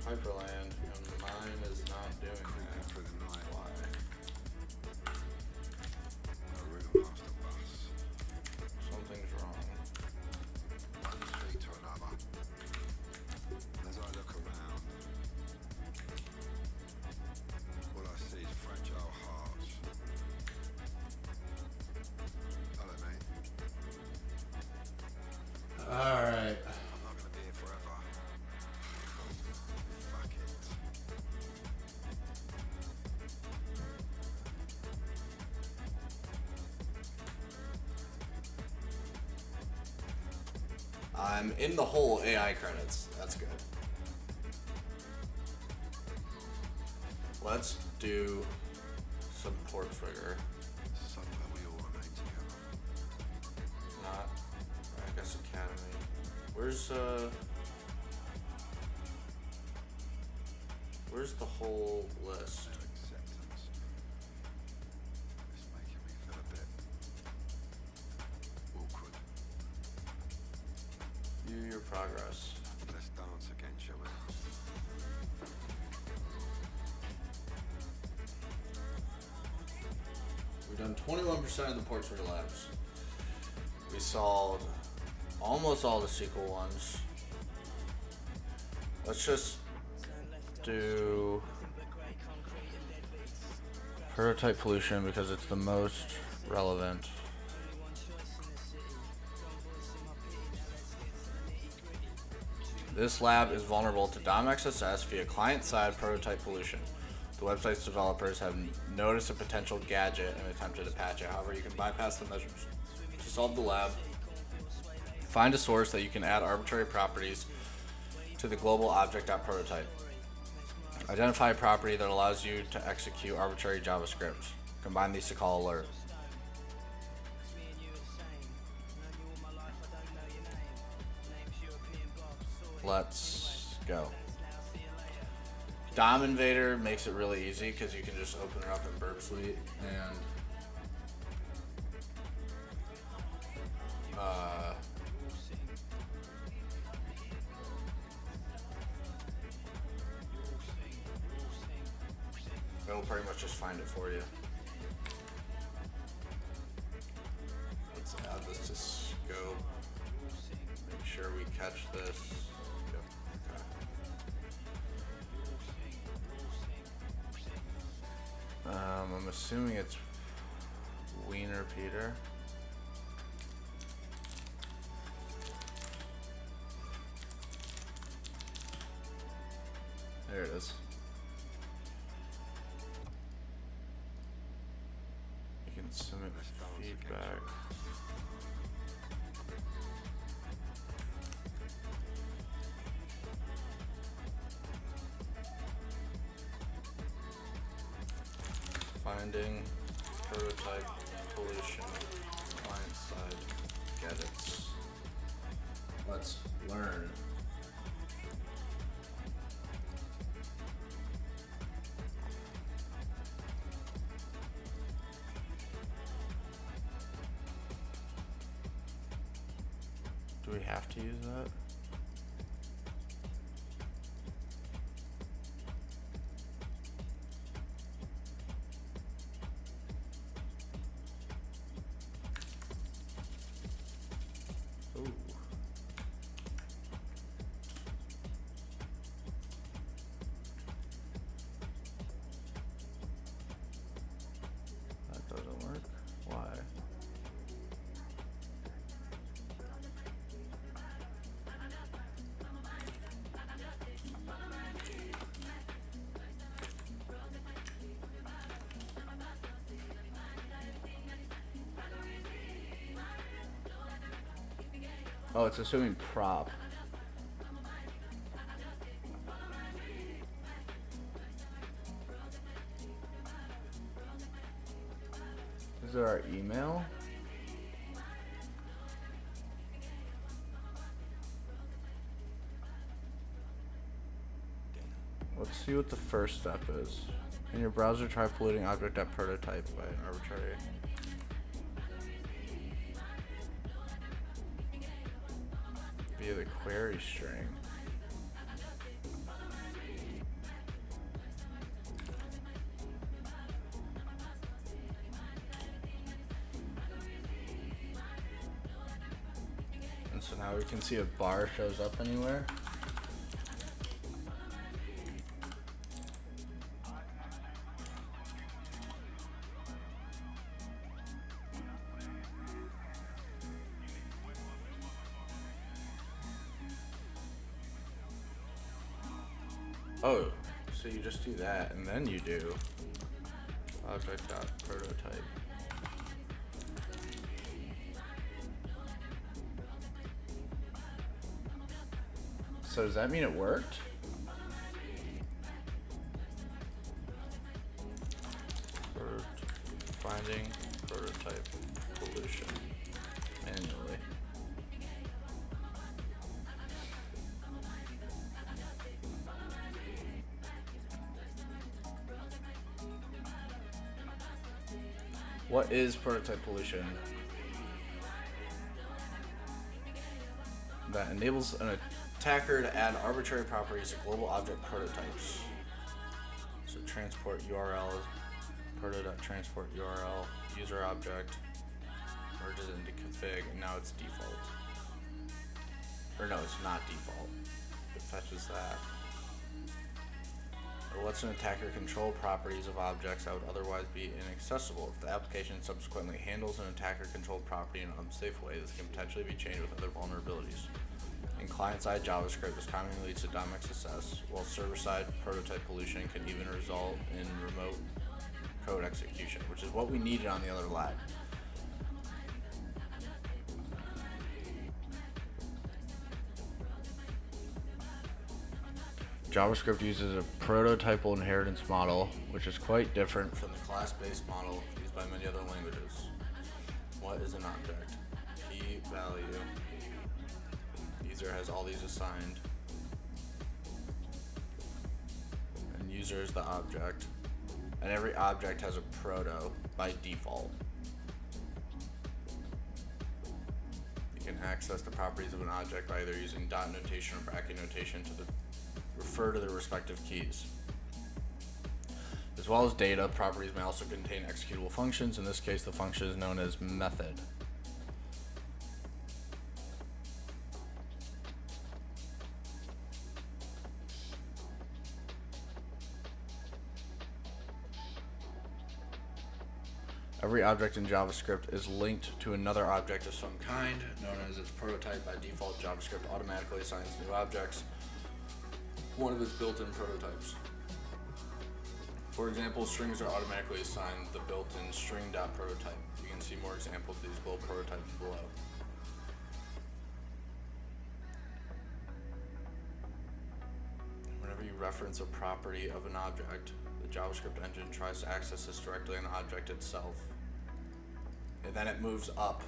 Hyperland, and mine is not doing Creeping that. through the night. Why? A real master bus. Something's wrong. One street to another. And as I look around, all I see is fragile hearts. Hello, mate. Alright. I'm not gonna be here forever. Fuck it. I'm in the whole AI credits. That's good. Let's do some Portswigger. Somewhere we all remain together. Not, I guess, Academy. Where's the whole list? Their acceptance. It's making me feel a done 21% of the Portsmouth labs. We solved almost all the SQL ones. Let's just do prototype pollution because it's the most relevant. This lab is vulnerable to DOM XSS via client-side prototype pollution. The website's developers have noticed a potential gadget and attempted to patch it. However, you can bypass the measures to solve the lab. Find a source that you can add arbitrary properties to the global object.prototype. Identify a property that allows you to execute arbitrary JavaScript. Combine these to call alert. Let's go. DOM Invader makes it really easy because you can just open it up in Burp Suite and it'll pretty much just find it for you. Let's add this to scope. Make sure we catch this. Yep. Okay. I'm assuming it's Wiener Peter. There it is. You can submit feedback. Finding prototype pollution client side gadgets. Let's learn. Do we have to use that? Ooh. That doesn't work. Why? Oh, it's assuming prop. Is there our email? Let's see what the first step is. In your browser, try polluting object.prototype by an arbitrary. Via the query string. And so now we can see if bar shows up anywhere. Oh, so you just do that and then you do object.prototype. So does that mean it worked? Finding prototype pollution manually. What is prototype pollution? That enables an attacker to add arbitrary properties to global object prototypes. So transport URL, proto.transport URL. user object, merges into config, and now it's default. Or no, it's not default. It fetches that. Or what's an attacker control properties of objects that would otherwise be inaccessible? If the application subsequently handles an attacker controlled property in an unsafe way, this can potentially be chained with other vulnerabilities. In client-side JavaScript, this commonly leads to DOM XSS, while server-side prototype pollution can even result in remote code execution, which is what we needed on the other lab. JavaScript uses a prototypal inheritance model, which is quite different From the class-based model used by many other languages. What is an object? Key value. User has all these assigned. And user is the object. And every object has a proto by default. You can access the properties of an object by either using dot notation or bracket notation to refer to the respective keys. As well as data, properties may also contain executable functions. In this case, the function is known as method. Every object in JavaScript is linked to another object of some kind, known as its prototype. By default, JavaScript automatically assigns new objects one of its built-in prototypes. For example, strings are automatically assigned the built-in string.prototype. You can see more examples of these global prototypes below. Whenever you reference a property of an object, the JavaScript engine tries to access this directly on the object itself, and then it moves up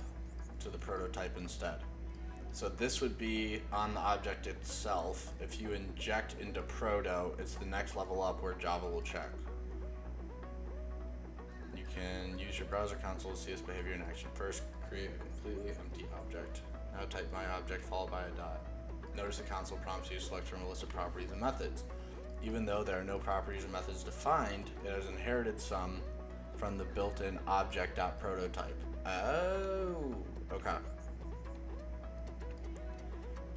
to the prototype instead. So this would be on the object itself. If you inject into proto, it's the next level up where Java will check. You can use your browser console to see this behavior in action. First, create a completely empty object. Now type my object followed by a dot. Notice the console prompts you to select from a list of properties and methods. Even though there are no properties or methods defined, it has inherited some from the built-in object.prototype. Oh, okay.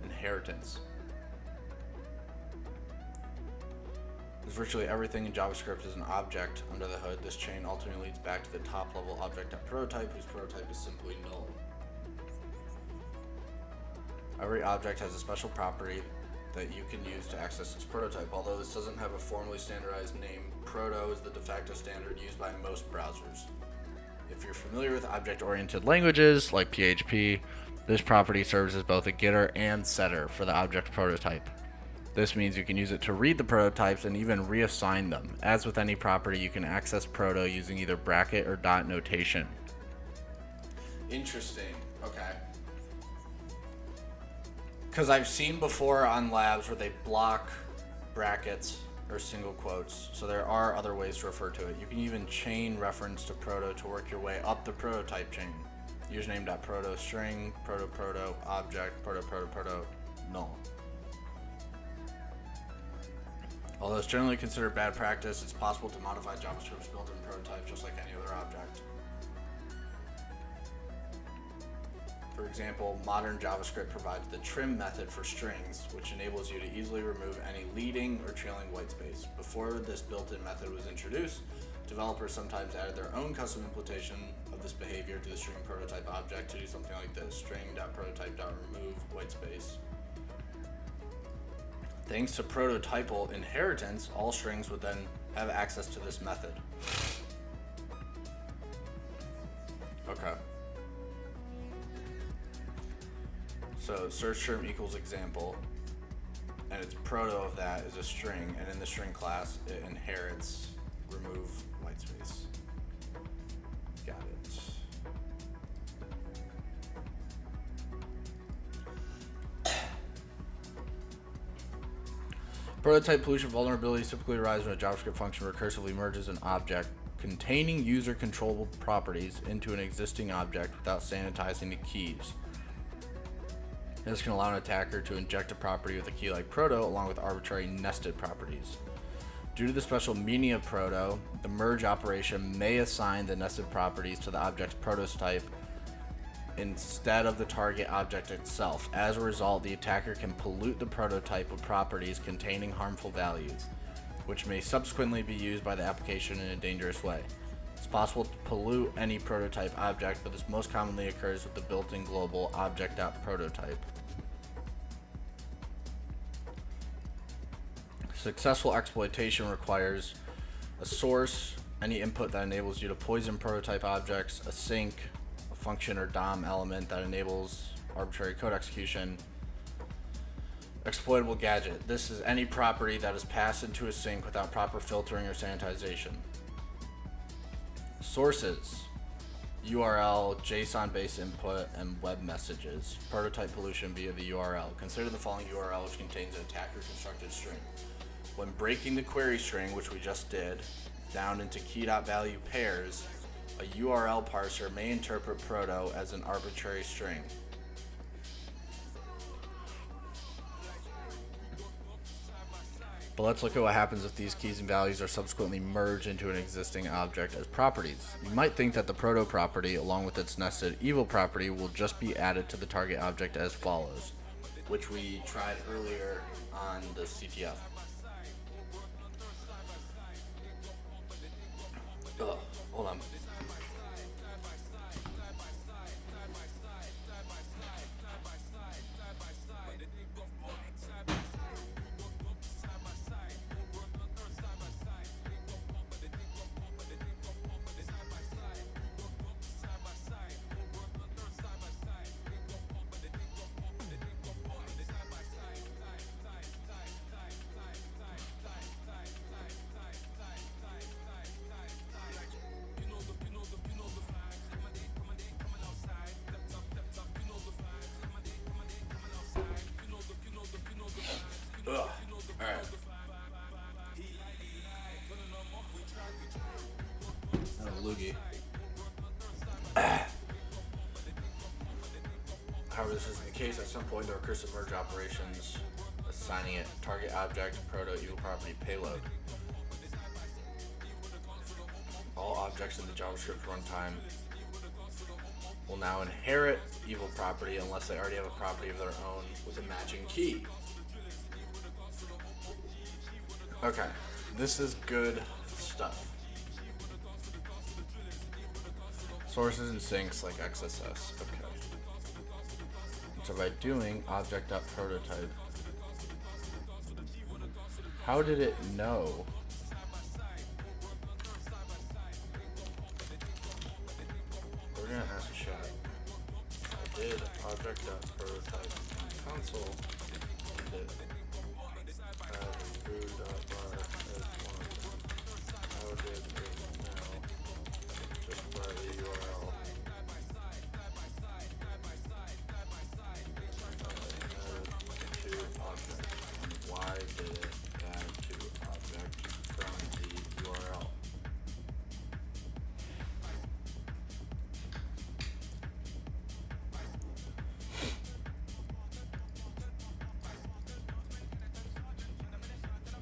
Inheritance. As virtually everything in JavaScript is an object under the hood, this chain ultimately leads back to the top level object.prototype, whose prototype is simply null. Every object has a special property that you can use to access this prototype. Although this doesn't have a formally standardized name, Proto is the de facto standard used by most browsers. If you're familiar with object-oriented languages like PHP, this property serves as both a getter and setter for the object prototype. This means you can use it to read the prototypes and even reassign them. As with any property, you can access proto using either bracket or dot notation. Interesting. Okay. Because I've seen before on labs where they block brackets or single quotes, so there are other ways to refer to it. You can even chain reference to proto to work your way up the prototype chain. Username.proto string, proto object, proto null. Although it's generally considered bad practice, it's possible to modify JavaScript's built-in prototype just like any other object. For example, modern JavaScript provides the trim method for strings, which enables you to easily remove any leading or trailing whitespace. Before this built-in method was introduced, developers sometimes added their own custom implementation of this behavior to the string prototype object to do something like this: string.prototype.remove whitespace. Thanks to prototypal inheritance, all strings would then have access to this method. Okay. So search term equals example, and its proto of that is a string, and in the string class it inherits remove whitespace. Got it. Prototype pollution vulnerabilities typically arise when a JavaScript function recursively merges an object containing user controllable properties into an existing object without sanitizing the keys. This can allow an attacker to inject a property with a key like proto along with arbitrary nested properties. Due to the special meaning of proto, the merge operation may assign the nested properties to the object's prototype instead of the target object itself. As a result, the attacker can pollute the prototype with properties containing harmful values, which may subsequently be used by the application in a dangerous way. It's possible to pollute any prototype object, but this most commonly occurs with the built-in global object.prototype. Successful exploitation requires a source, any input that enables you to poison prototype objects, a sink, a function or DOM element that enables arbitrary code execution. Exploitable gadget. This is any property that is passed into a sink without proper filtering or sanitization. Sources. URL, JSON-based input, and web messages. Prototype pollution via the URL. Consider the following URL, which contains an attacker-constructed string. When breaking the query string, which we just did, down into key.value pairs, a URL parser may interpret proto as an arbitrary string. But let's look at what happens if these keys and values are subsequently merged into an existing object as properties. You might think that the proto property, along with its nested evil property, will just be added to the target object as follows, which we tried earlier on the CTF. Hold on. Alright. Loogie. However, this isn't the case. At some point, there are recursive merge operations assigning it target object, proto, evil property, payload. All objects in the JavaScript runtime will now inherit evil property unless they already have a property of their own with a matching key. Okay, this is good stuff. Sources and sinks like XSS. Okay. So by doing object.prototype, how did it know? We're gonna ask chat. I did object.prototype console. Did it have food.bar as one of them? How did it know? Just by the URL. Add to object. Why did it add to object from the URL?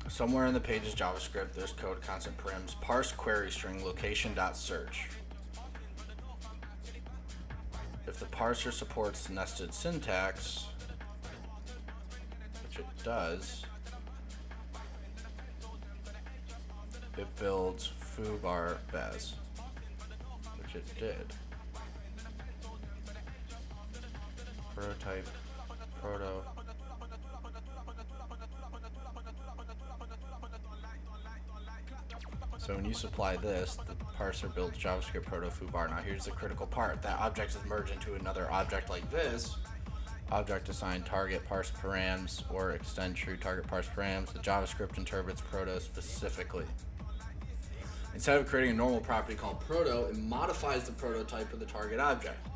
Somewhere in the page's JavaScript, there's code constant params parse query string location.search. If the parser supports nested syntax, which it does, it builds foobar bez, which it did. Prototype, proto. So when you supply this, the parser builds JavaScript proto foobar. Now here's the critical part. That object is merged into another object like this. Object assigned target parse params or extend true target parse params. The JavaScript interprets proto specifically. Instead of creating a normal property called proto, it modifies the prototype of the target object.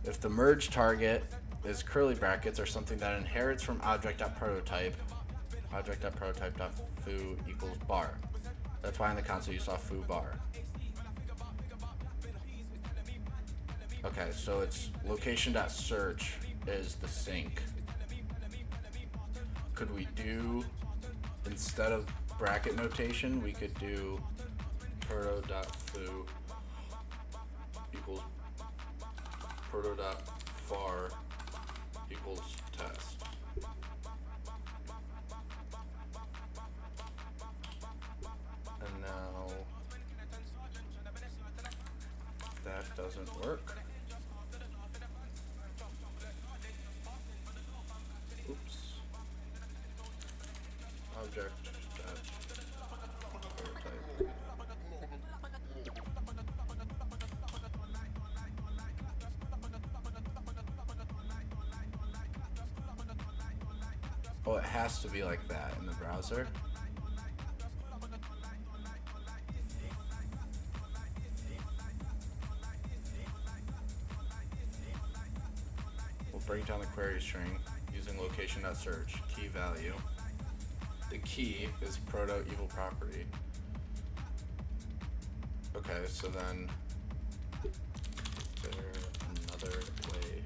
If the merge target is curly brackets or something that inherits from object.prototype, object.prototype.foo equals bar. That's why in the console you saw foobar. Okay, so it's location.search is the sink. Could we do, instead of bracket notation, we could do proto.foo equals proto.var equals test. And now that doesn't work. Oops. Object prototype. Oh, it has to be like that in the browser. We'll break down the query string using location.search key value. The key is proto evil property. Okay, so then is there another way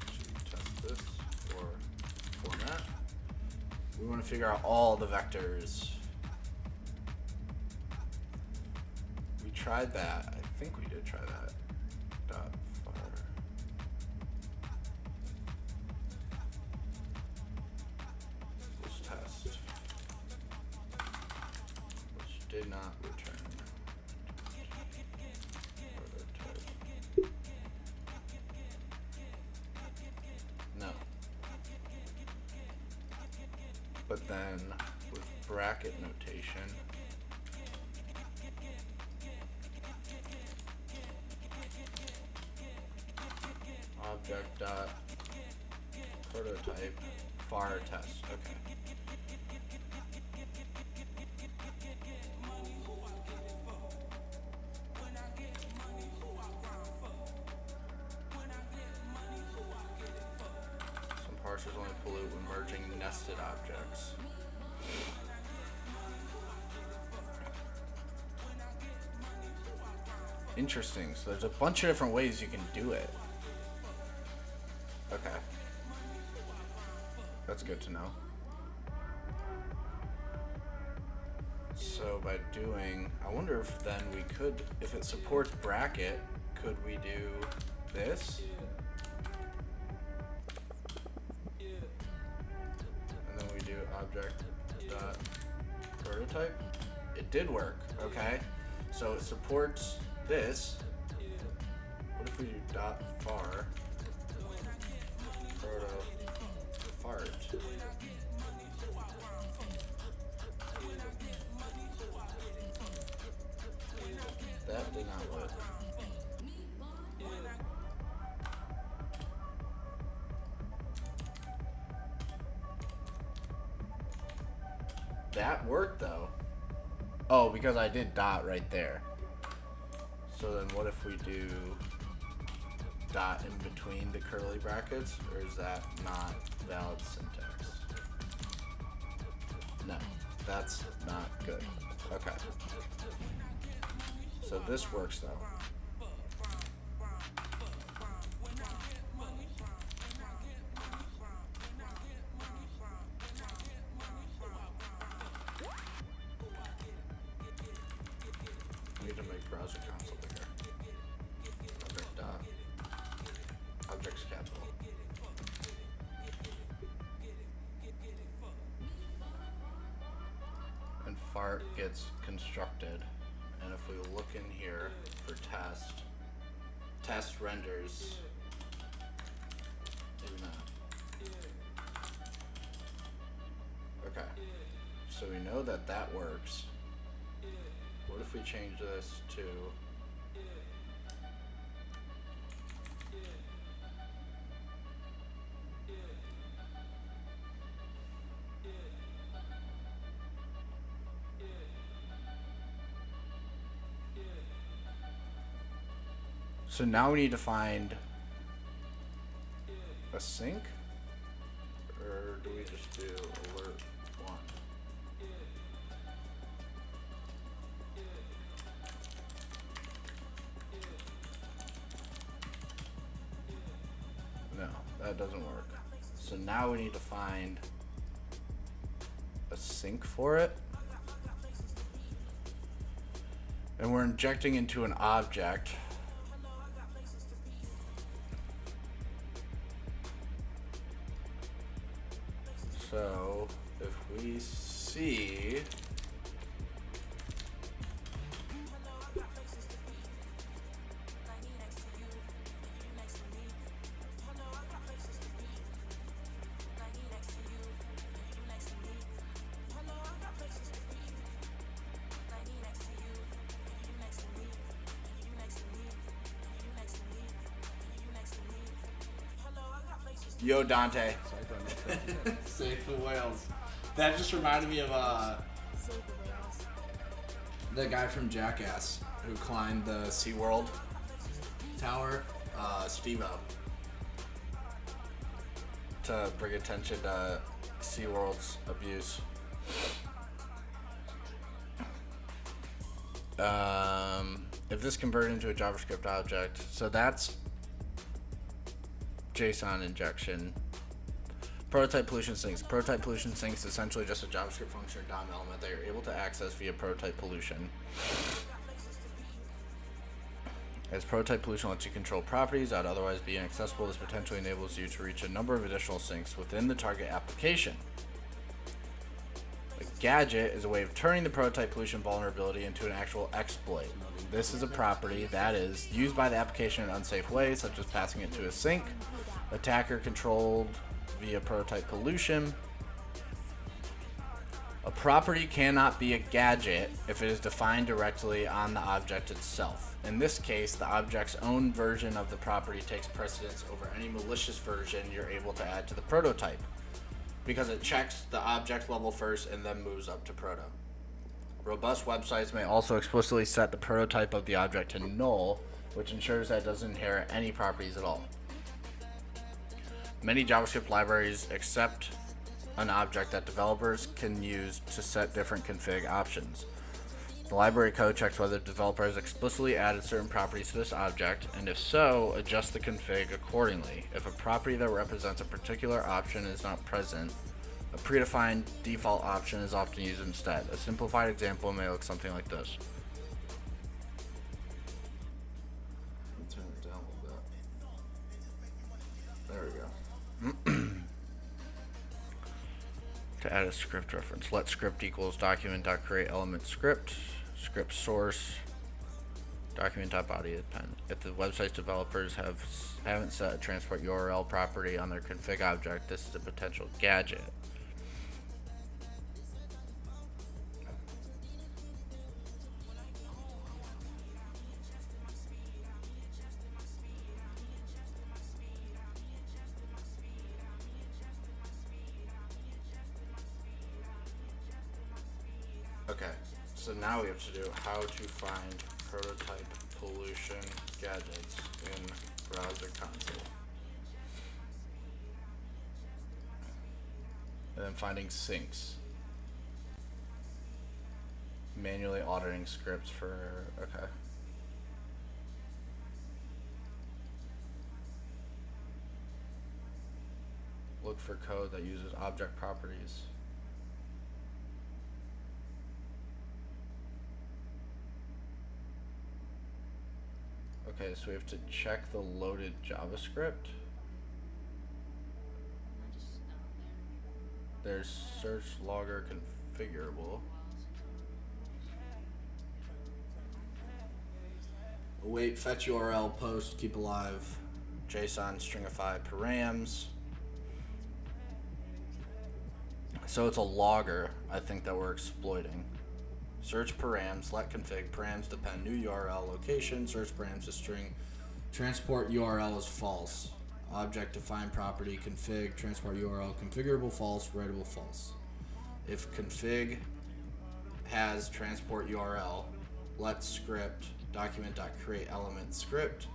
to test this or format? We want to figure out all the vectors. We tried that. I think we did try that. Dot var. Let's test. Which did not return. Prototype. No. But then with bracket notation, object dot prototype var test. Okay. Some parsers only pollute when merging nested objects. Interesting. So there's a bunch of different ways you can do it. Okay. That's good to know. So by doing, I wonder if then we could, if it supports bracket, could we do this? And then we do object dot prototype. It did work, okay? So it supports this. What if we do dot var proto fart? That did not work. That worked though. Oh, because I did dot right there. So then what if we do dot in between the curly brackets, or is that not valid syntax? No, that's not good. Okay. So this works though. I need to make browser console bigger. Object dot. Objects capital. And fart gets constructed. And if we look in here for test renders, maybe not. Okay, so we know that that works. What if we change this to so now we need to find a sync, or do we just do alert 1? No, that doesn't work. So now we need to find a sync for it. and we're injecting into an object. So if we see Yo, Dante. Save the whales. That just reminded me of the guy from Jackass who climbed the SeaWorld tower, Steve-O, to bring attention to SeaWorld's abuse. If this converted into a JavaScript object, so that's JSON injection. Prototype pollution sinks. Prototype pollution sinks is essentially just a JavaScript function or DOM element that you're able to access via prototype pollution. As prototype pollution lets you control properties that would otherwise be inaccessible, this potentially enables you to reach a number of additional sinks within the target application. A gadget is a way of turning the prototype pollution vulnerability into an actual exploit. This is a property that is used by the application in unsafe ways, such as passing it to a sink, attacker controlled via prototype pollution. A property cannot be a gadget if it is defined directly on the object itself. In this case, the object's own version of the property takes precedence over any malicious version you're able to add to the prototype, because it checks the object level first and then moves up to proto. Robust websites may also explicitly set the prototype of the object to null, which ensures that it doesn't inherit any properties at all. Many JavaScript libraries accept an object that developers can use to set different config options. The library code checks whether the developer has explicitly added certain properties to this object, and if so, adjust the config accordingly. If a property that represents a particular option is not present, a predefined default option is often used instead. A simplified example may look something like this. Let me turn it down a little bit. There we go. To add a script reference, let script equals document.create element script, script source, document.body append. If the website's developers haven't set a transport URL property on their config object, this is a potential gadget. Okay, so now we have to do how to find prototype pollution gadgets in browser console. And then finding sinks. Manually auditing scripts for, okay. Look for code that uses object properties. Okay, so we have to check the loaded JavaScript. There's search logger configurable. Await fetch URL post keep alive JSON stringify params. So it's a logger, I think, that we're exploiting. Search params, let config, params depend, new URL location, search params to string, transport URL is false. Object define property, config, transport URL, configurable false, writable false. If config has transport URL, let script, document.create element script,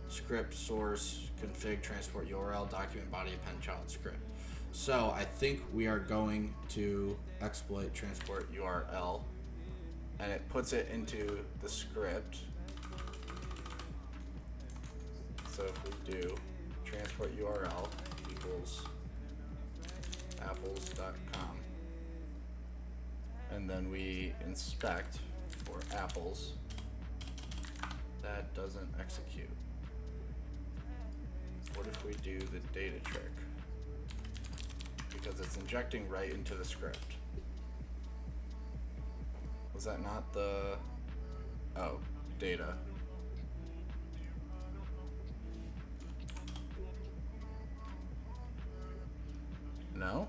script source, config, transport URL, document body append child script. So I think we are going to exploit transport URL, and it puts it into the script. So if we do transport URL equals apples.com, and then we inspect for apples, That doesn't execute. What if we do the data trick? Because it's injecting right into the script. Was that not the... Oh, data. No?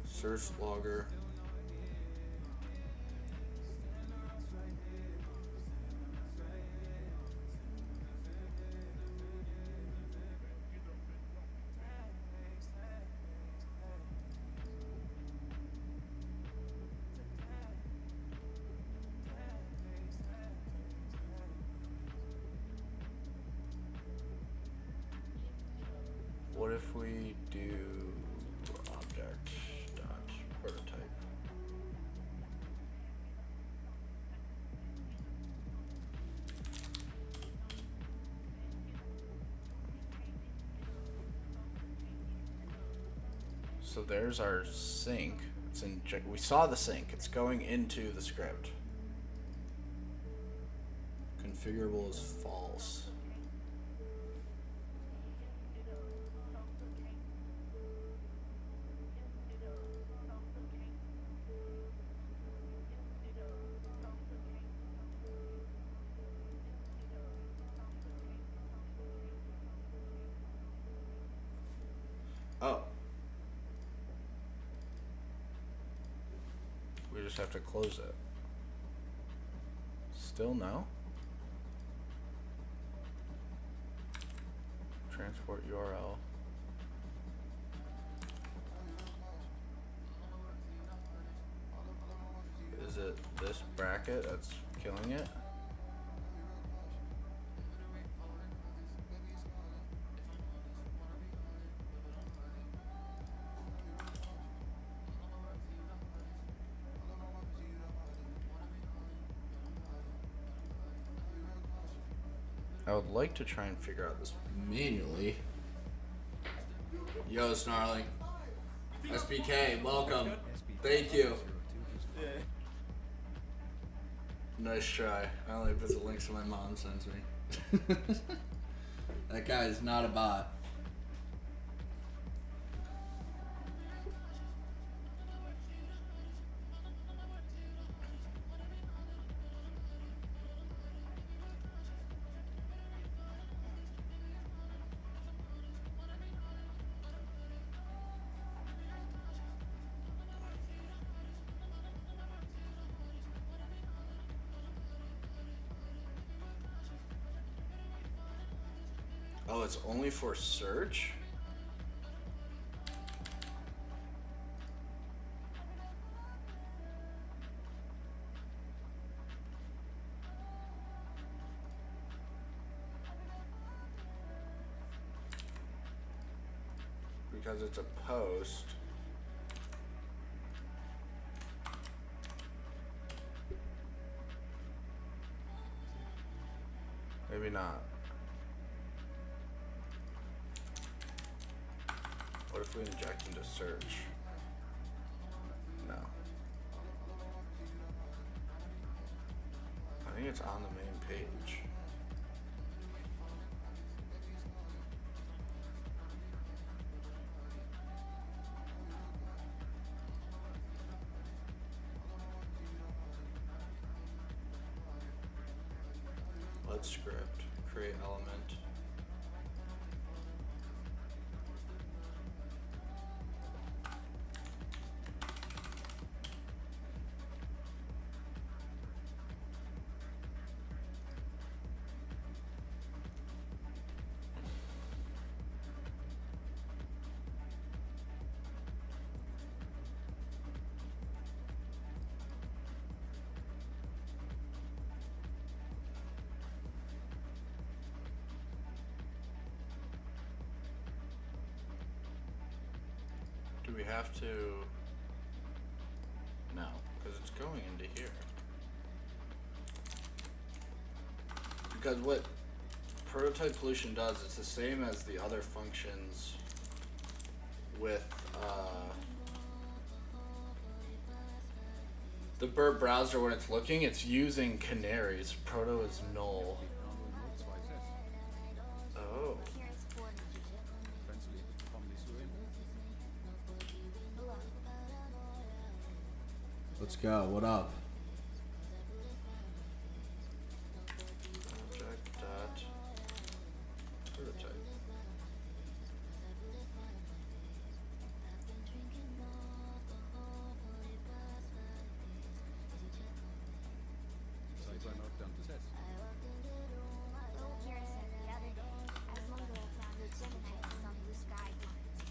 Search logger. What if we do object dot prototype? So there's our sync. It's we saw the sync. It's going into the script. Configurable is false. Oh. We just have to close it. Still no? Transport URL. Is it this bracket that's killing it? I would like to try and figure out this manually. Yo, Snarling. SBK, welcome. Thank you. Nice try. I only visit links that my mom sends me. That guy is not a bot. Oh, it's only for search? Because it's a post. Maybe not. What if we inject into search? No. I think it's on the main page. Let's script, create element. Do we have to? No, because it's going into here. Because what prototype pollution does, it's the same as the other functions with the Burp browser when it's looking, it's using canaries. Proto is null. Oh. Let's go. What up? Object dot prototype. Little KiraSec the other day, as Mongo found a Gemini with some blue sky comments.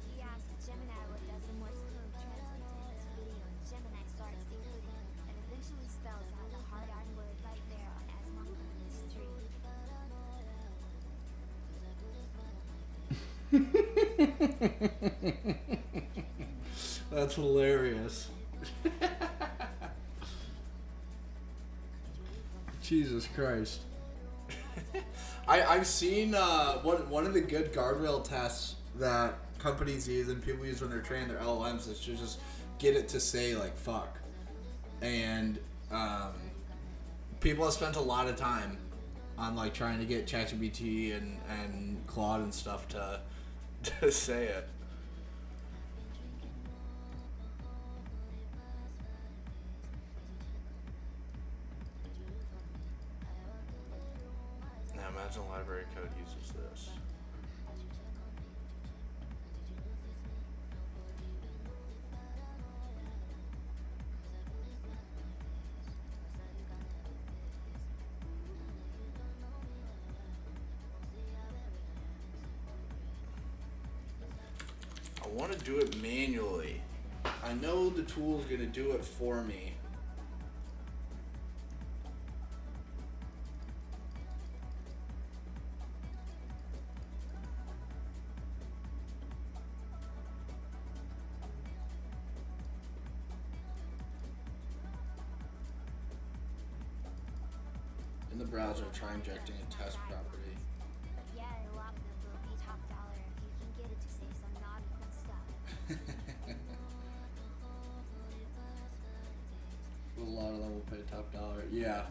He asked Gemini what does the Morse code translate to in this video, and Gemini starts decoding and eventually spells out the hard-on word right there on Asmongo's stream. That's hilarious. Jesus Christ. I've seen one of the good guardrail tests that companies use and people use when they're training their LLMs is to just get it to say like fuck. And people have spent a lot of time on like trying to get ChatGPT and Claude and stuff to Say it. Now imagine library code uses this. I want to do it manually. I know the tool's gonna do it for me. In the browser, try injecting a test property. But yeah, a lot of them will be top dollar if you can get it to say some naughty fun stuff. A lot of them will pay top dollar. Yeah.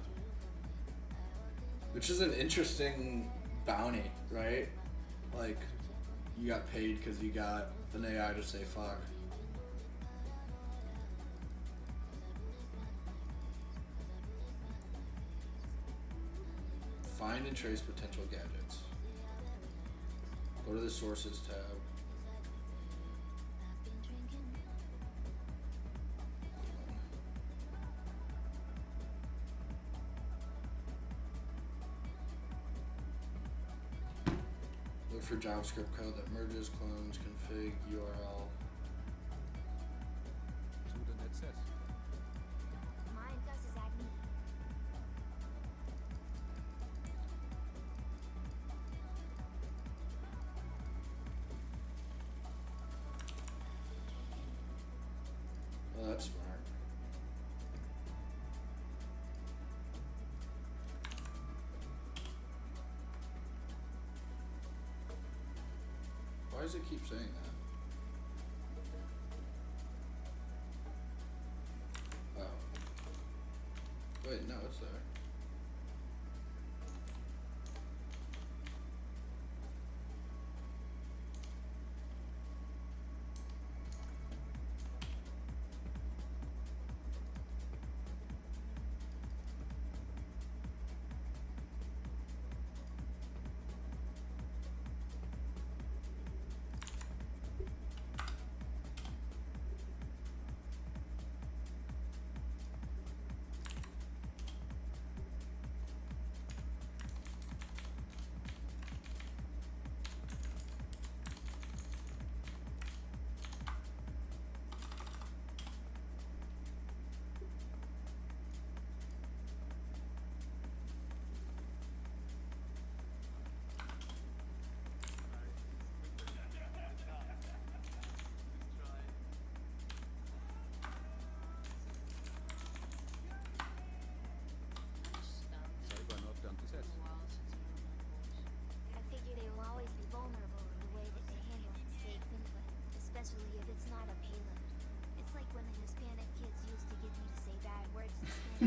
Which is an interesting bounty, right? Like, you got paid because you got an AI to say fuck. Find and trace potential gadgets. Go to the sources tab. Look for JavaScript code that merges, clones, config, URL. Mine Gus is Agni. Oh, that's smart. Why does it keep saying that? Oh. Wait, no, it's there.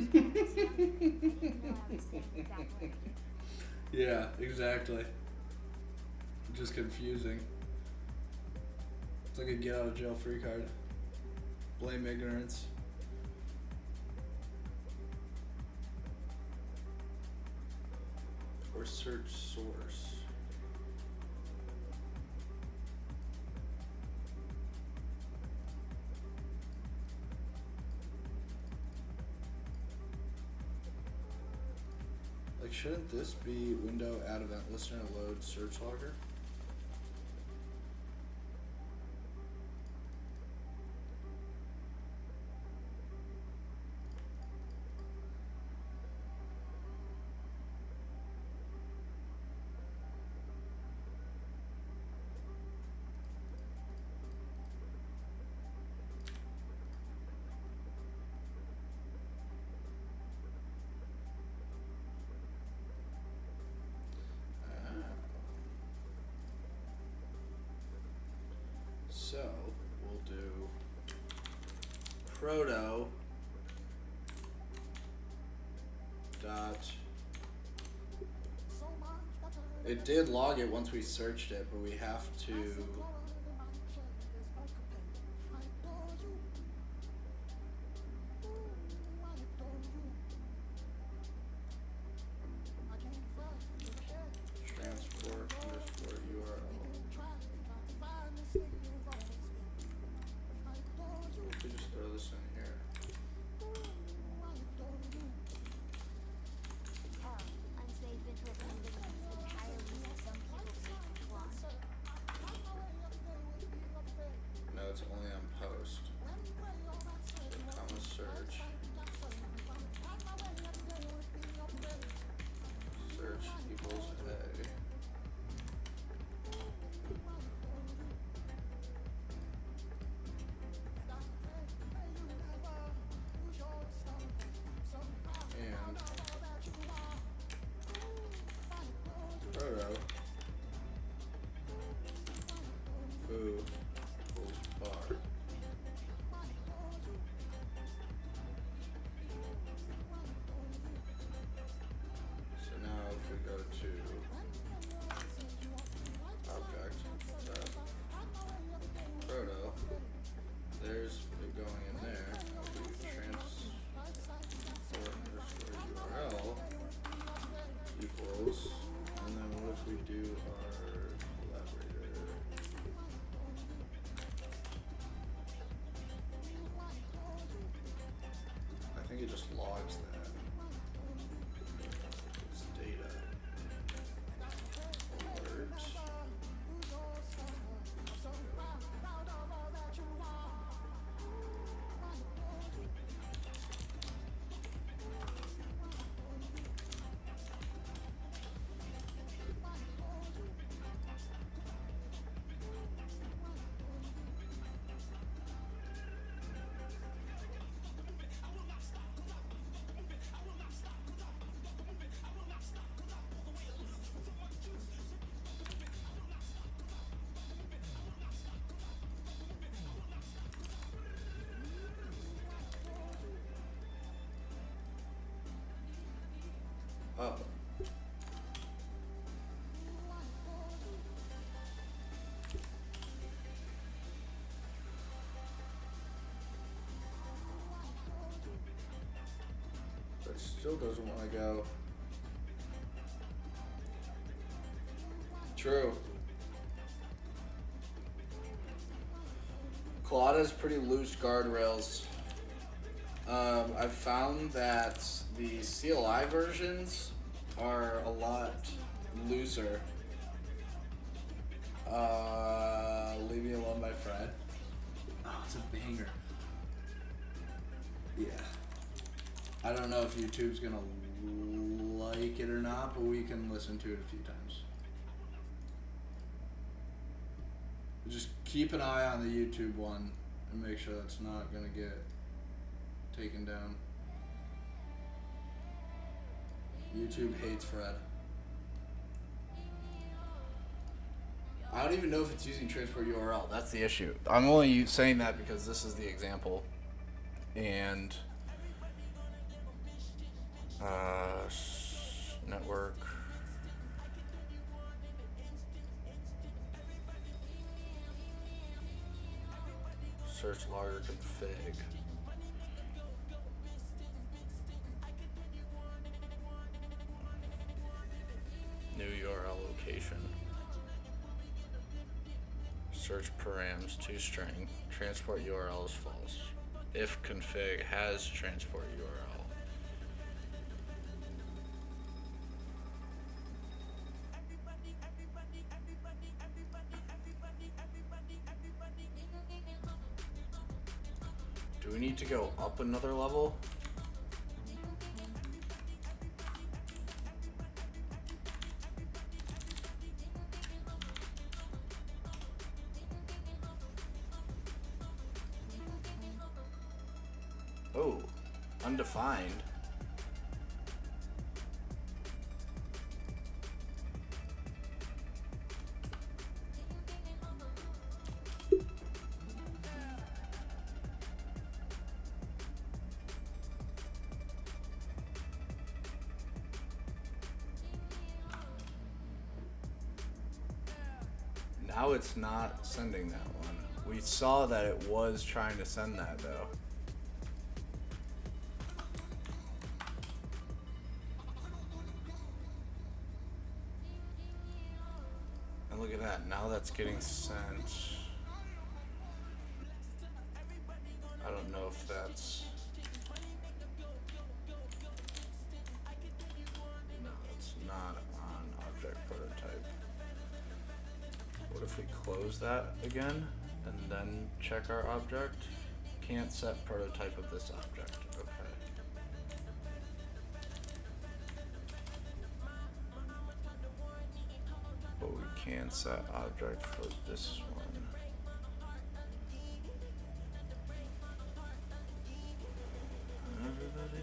just wanted to see them. They didn't know I was saying exactly. Yeah, exactly. Just confusing. It's like a get out of jail free card. Blame ignorance. Or search source. Like, shouldn't this be window add event listener load search logger? So we'll do proto dot. It did log it once we searched it, but we have to. Transport underscore URL. We could just throw this in here. Unsafe internet business entirely that some people take for fun. No, it's only on post. Comma search. Search equals A. And proto foo equals bar. So now if we go to object proto, there's it going in there. I'll do transport underscore URL equals, and then what if we do our collaborator? I think it just logs that. It's data. Alert. Oh. But it still doesn't want to go. True. Claude has pretty loose guardrails. I've found that the CLI versions are a lot looser. Leave me alone, my friend. Oh, it's a banger. Yeah. I don't know if YouTube's gonna like it or not, but we can listen to it a few times. Just keep an eye on the YouTube one and make sure that's not gonna get taken down. YouTube hates Fred. I don't even know if it's using transport URL. That's the issue. I'm only saying that because this is the example. And Network. Search logger config. New URL location. Search params 2-string. Transport URL is false. If config has transport URL. Do we need to go up another level? Oh, undefined. Now it's not sending that one. We saw that it was trying to send that though. And look at that, now that's getting sent. I don't know if that's... No, it's not on object prototype. What if we close that again and then check our object? Can't set prototype of this object. Okay. But we can set object for this one. Everybody.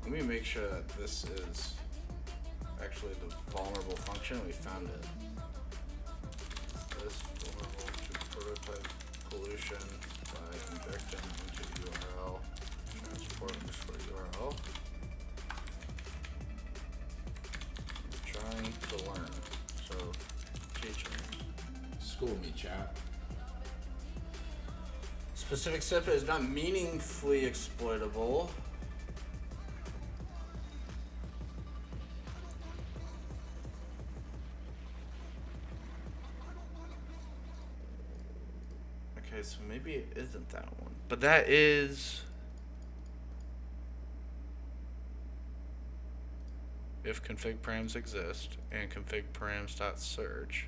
Let me make sure that this is actually the vulnerable function. We found it. This vulnerable to prototype pollution by injecting into URL transport _URL. I'm trying to learn. So teaching. School me, chat. Specific snippet is not meaningfully exploitable. Okay, so maybe it isn't that one. But that is... if config params exist and config params.search.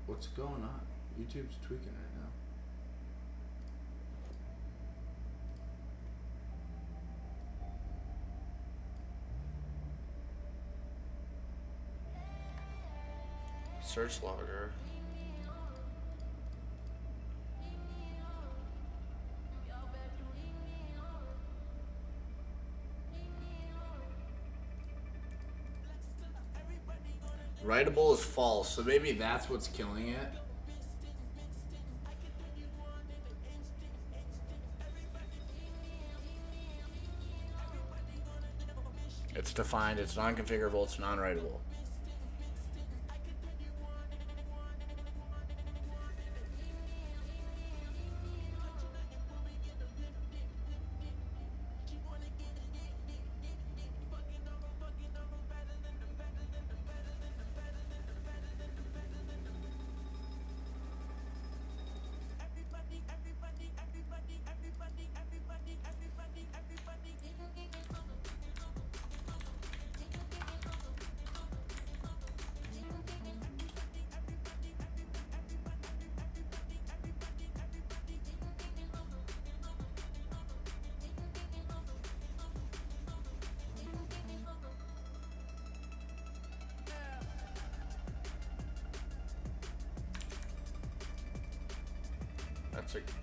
What's going on? YouTube's tweaking right now. Search logger. Writable is false, so maybe that's what's killing it. It's defined, it's non-configurable, it's non-writable.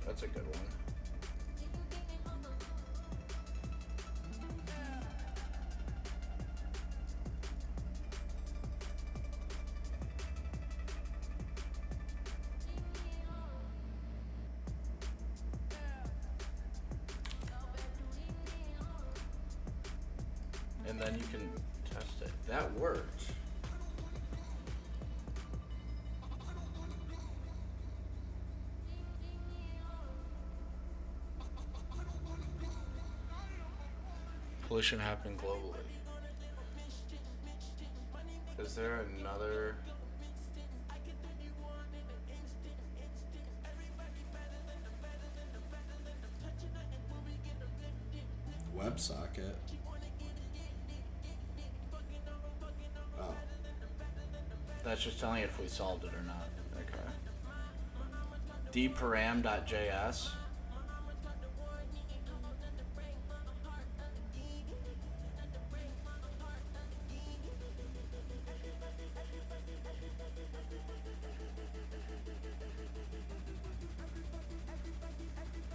That's a good one. And then you can test it. That worked. Pollution happening globally. Is there another? WebSocket. Oh. That's just telling it if we solved it or not. Okay. dparam.js.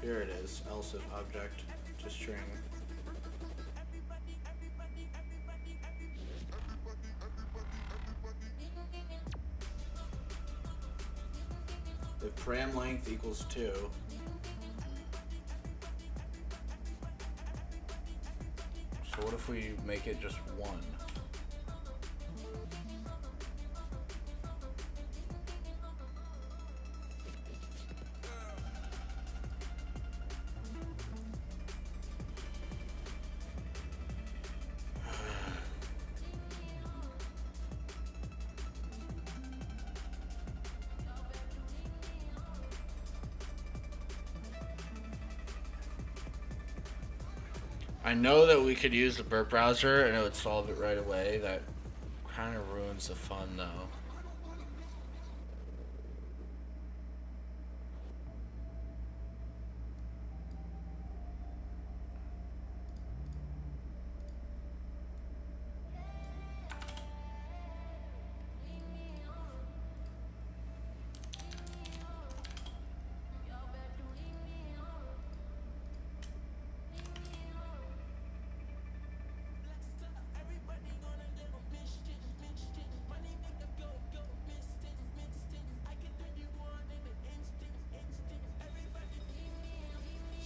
Here it is, else if object to string. If param length equals 2, so what if we make it just 1? I know that we could use the burp browser and it would solve it right away. That kind of ruins the fun though.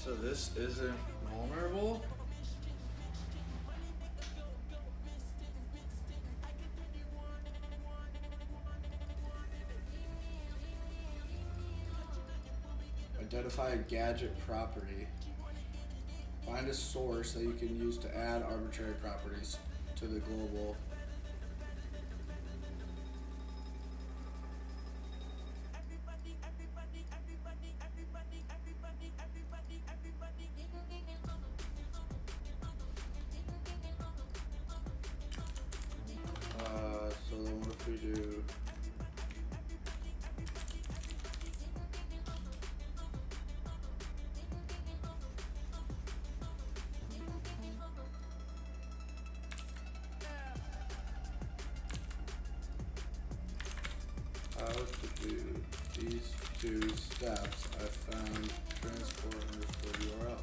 So this isn't vulnerable? Identify a gadget property. Find a source that you can use to add arbitrary properties to the global. So then what if we do how to do these two steps? I found transport underscore URL.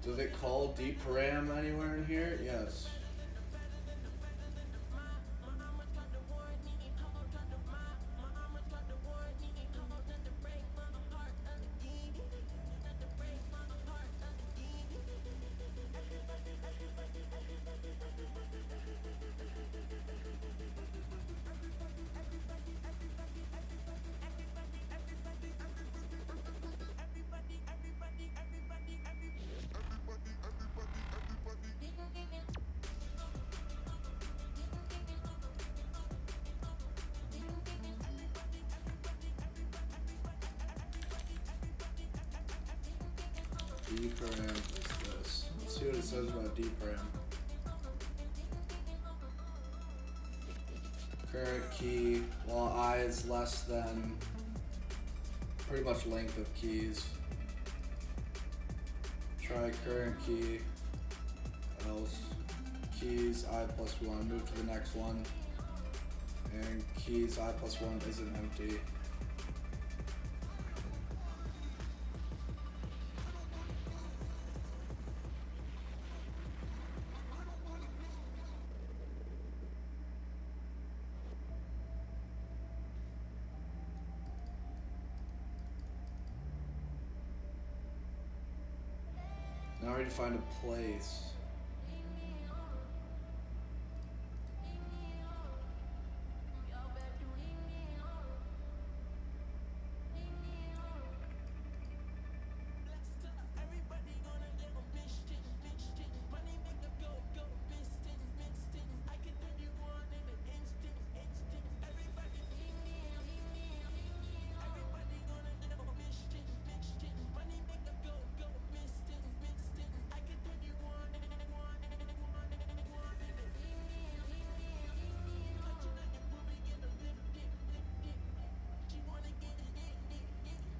Does it call dparam anywhere in here? Yes. Dparam is this. Let's see what it says about dparam. Current key, while I is less than pretty much length of keys. Try current key, else keys I plus 1, move to the next one, and keys I plus 1 isn't empty. Now I need to find a place.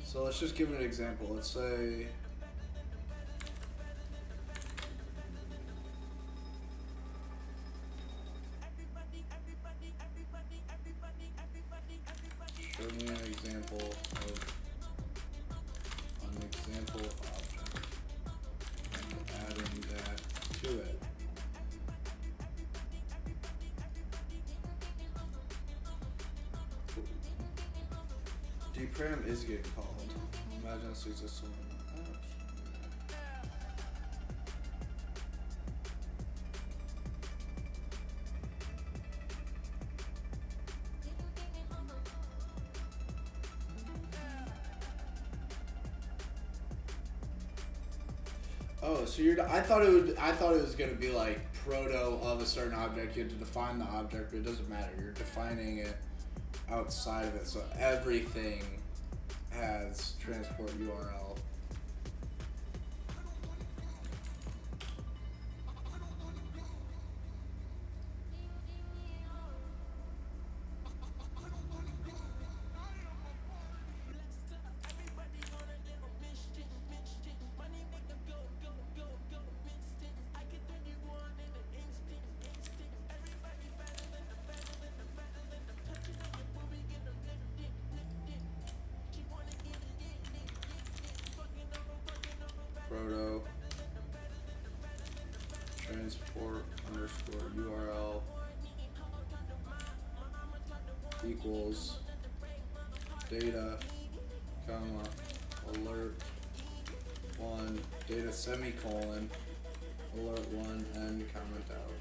So let's just give it an example. Let's say show me an example of an example object and adding that to it. Dparam is getting called. Imagine this exists on Oh, so I thought it was gonna be like proto of a certain object. You have to define the object, but it doesn't matter. You're defining it outside of it, so everything has transport URL. Proto transport underscore URL equals data, comma, alert 1, data semicolon, alert 1, and comment out.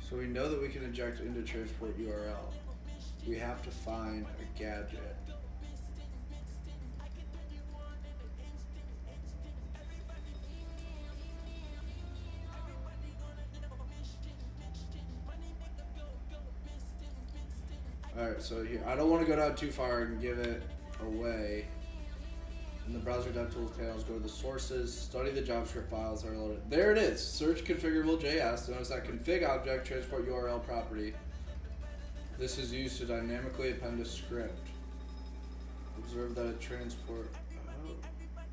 So we know that we can inject into transport URL. We have to find a gadget. Alright, so here, I don't want to go down too far and give it away. In the browser DevTools panels, go to the sources, study the JavaScript files that are loaded. There it is. Search configurable JS. Notice that config object transport URL property. This is used to dynamically append a script. Observe that a transport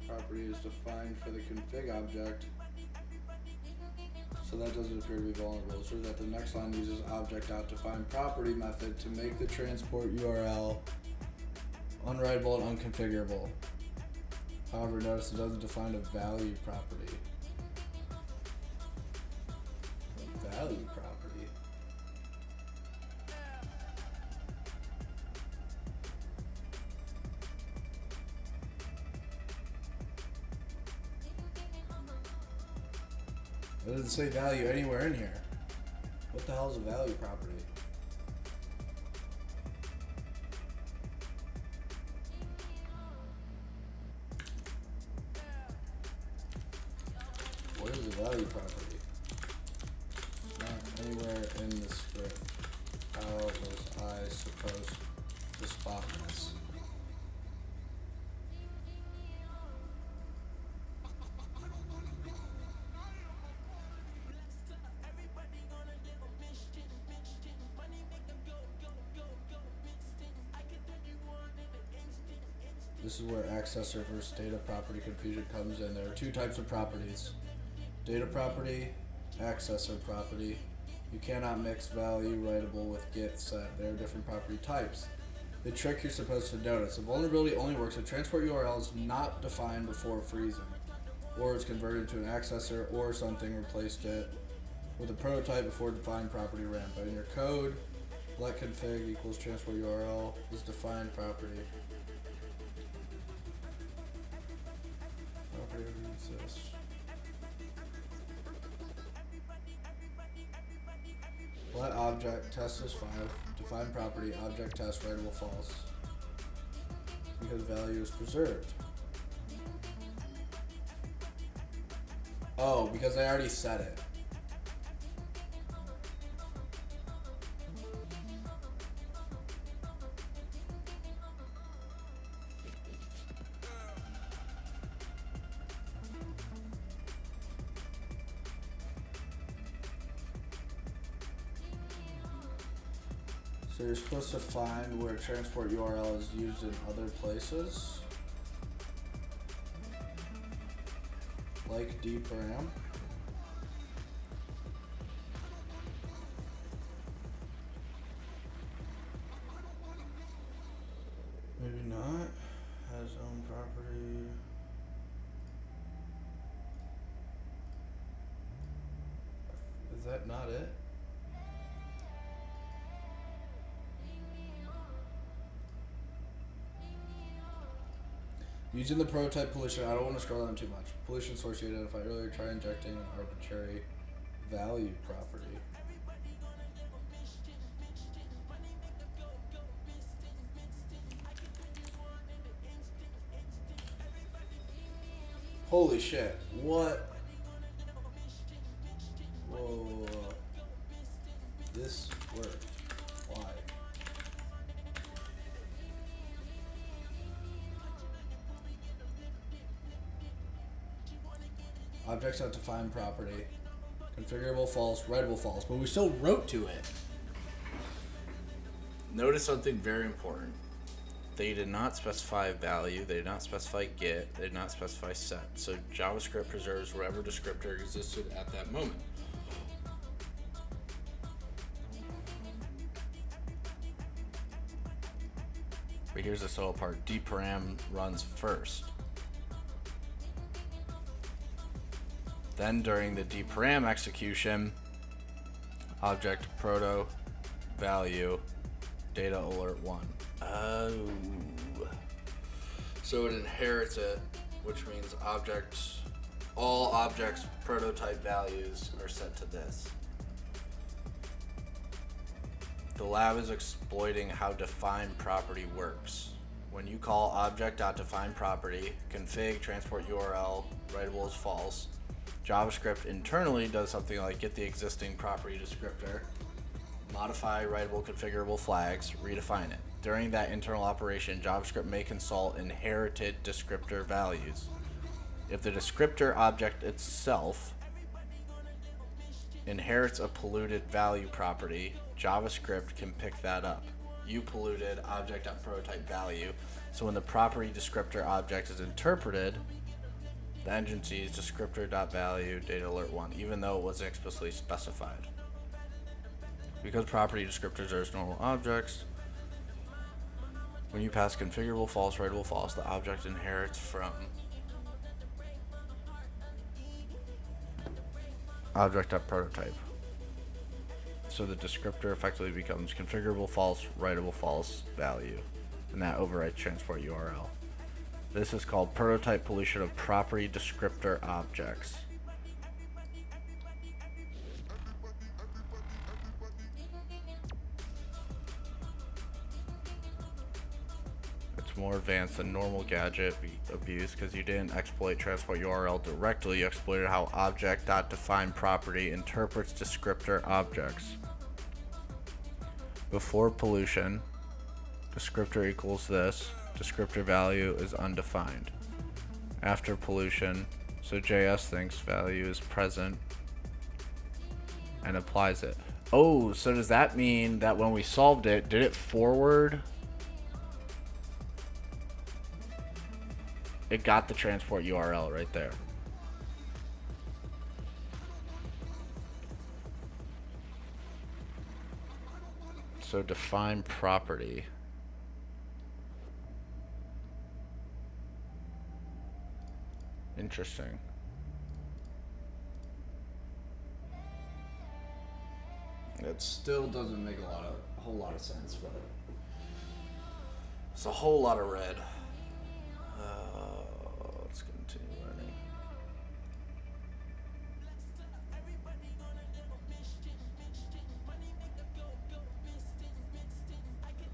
property is defined for the config object, so that doesn't appear to be vulnerable. Observe that the next line uses object.defineProperty method to make the transport URL unwritable and unconfigurable. However, notice it doesn't define a value property. A value property. It doesn't say value anywhere in here. What the hell is a value property? What is a value property? Not anywhere in the script. How was I supposed to spot this? This is where accessor versus data property confusion comes in. There are two types of properties. Data property, accessor property. You cannot mix value writable with get set. There are different property types. The trick you're supposed to notice. The vulnerability only works if transport URL is not defined before freezing, or it's converted to an accessor, or something replaced it with a prototype before defined property ran. But in your code, let config equals transport URL is defined property. Property exists. Let object test is 5. Define property object test writable false because value is preserved. Oh, because I already set it. So you're supposed to find where transport URL is used in other places, like dparam. Maybe not. Has own property. Is that not it? Using the prototype pollution, I don't want to scroll down too much. Pollution source you identified earlier, try injecting an arbitrary value property. Holy shit, what? Whoa. This worked. Why? Objects not defined property. Configurable false, writable false, but we still wrote to it. Notice something very important. They did not specify value, they did not specify get, they did not specify set. So JavaScript preserves whatever descriptor existed at that moment. But here's the subtle part. dparam runs first. Then during the dparam execution, object proto value data alert 1. Oh. So it inherits it, which means all objects prototype values are set to this. The lab is exploiting how define property works. When you call object.defineProperty, config transport URL writable is false, JavaScript internally does something like get the existing property descriptor, modify writable configurable flags, redefine it. During that internal operation, JavaScript may consult inherited descriptor values. If the descriptor object itself inherits a polluted value property, JavaScript can pick that up. You polluted object.prototype value, so when the property descriptor object is interpreted, the engine sees descriptor.value data alert 1, even though it wasn't explicitly specified. Because property descriptors are just normal objects, when you pass configurable false, writable false, the object inherits from object.prototype. So the descriptor effectively becomes configurable false, writable false value, and that overrides transport URL. This is called prototype pollution of property descriptor objects. It's more advanced than normal gadget abuse because you didn't exploit transport URL directly, you exploited how object.defineProperty interprets descriptor objects. Before pollution, descriptor equals this, descriptor value is undefined. After pollution, so JS thinks value is present and applies it. Oh, so does that mean that when we solved it, did it forward? It got the transport URL right there. So define property. Interesting. It still doesn't make a whole lot of sense, but It's a whole lot of red. Let's continue learning.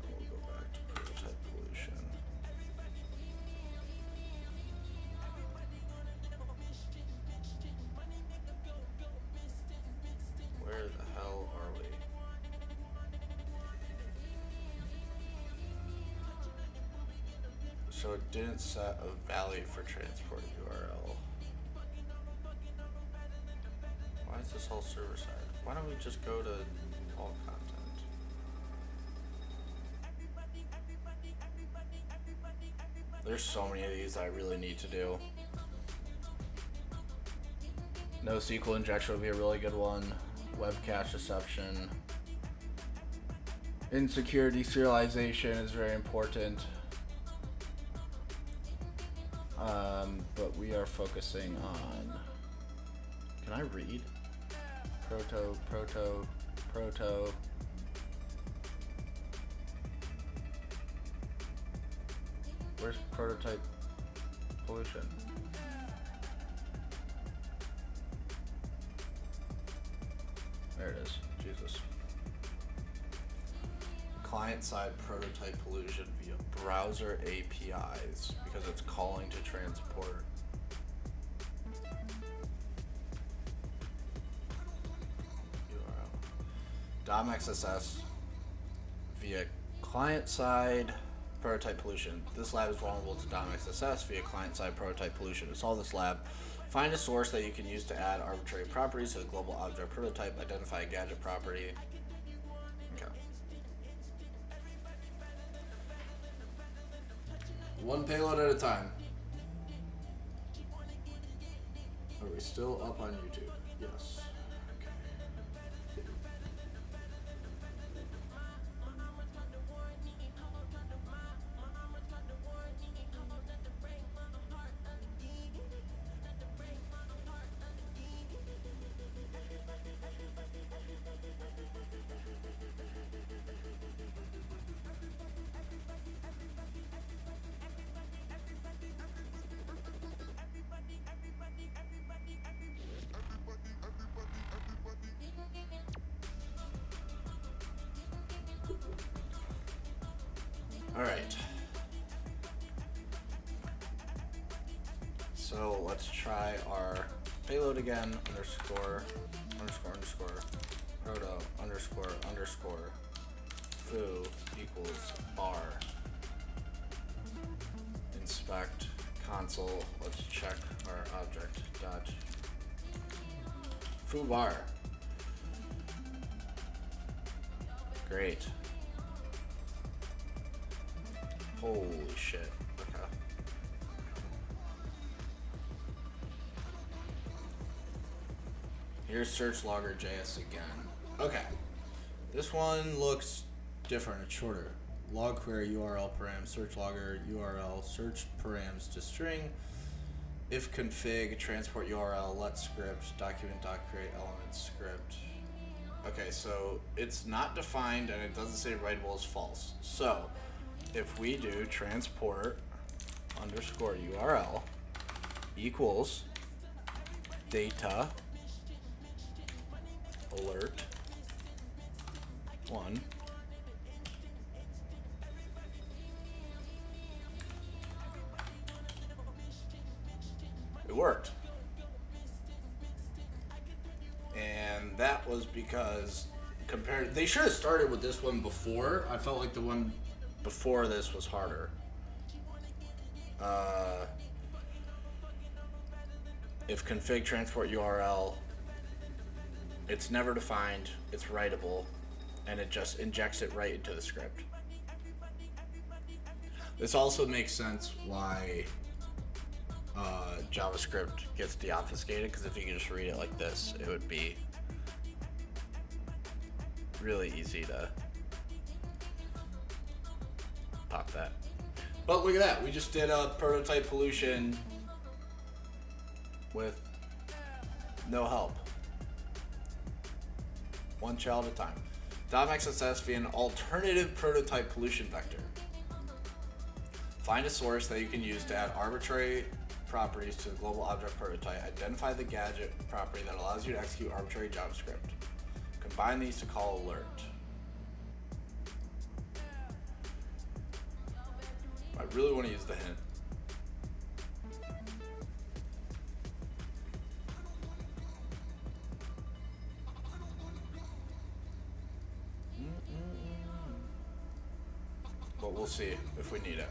We'll go back to prototype pollution. Where the hell are we? So it didn't set a value for transport URL. Why is this all server side? Why don't we just go to all content? There's so many of these I really need to do. NoSQL injection would be a really good one. Web cache deception. Insecurity serialization is very important. But we are focusing on, can I read? Proto. Where's prototype pollution? There it is, Jesus. Client-side prototype pollution via browser APIs because it's calling to transport. URL. DOM.XSS via client-side prototype pollution. This lab is vulnerable to DOM.XSS via client-side prototype pollution. To solve this lab, find a source that you can use to add arbitrary properties to the global object prototype. Identify a gadget property. Okay. one payload at a time. Are we still up on YouTube? Yes. All right. So let's try our payload again. Underscore. proto underscore underscore foo equals bar. Inspect console. Let's check our object dot foo bar. Great. Holy shit. Okay. Here's search logger JS again. Okay. This one looks different. It's shorter. Log query URL param search logger URL search params to string. If config transport URL let script document dot create element script. Okay, so it's not defined and it doesn't say writable is false. So if we do transport underscore URL equals data alert 1 it worked. And that was because they should have started with this one before. I felt like the one before this was harder. If config transport URL, it's never defined, it's writable, and it just injects it right into the script. This also makes sense why JavaScript gets deobfuscated, because if you could just read it like this, it would be really easy to pop that. But look at that, we just did a prototype pollution with no help. One child at a time. DOM.XSS via an alternative prototype pollution vector. Find a source that you can use to add arbitrary properties to the global object prototype. Identify the gadget property that allows you to execute arbitrary JavaScript. Combine these to call alert. I really want to use the hint. But we'll see if we need it.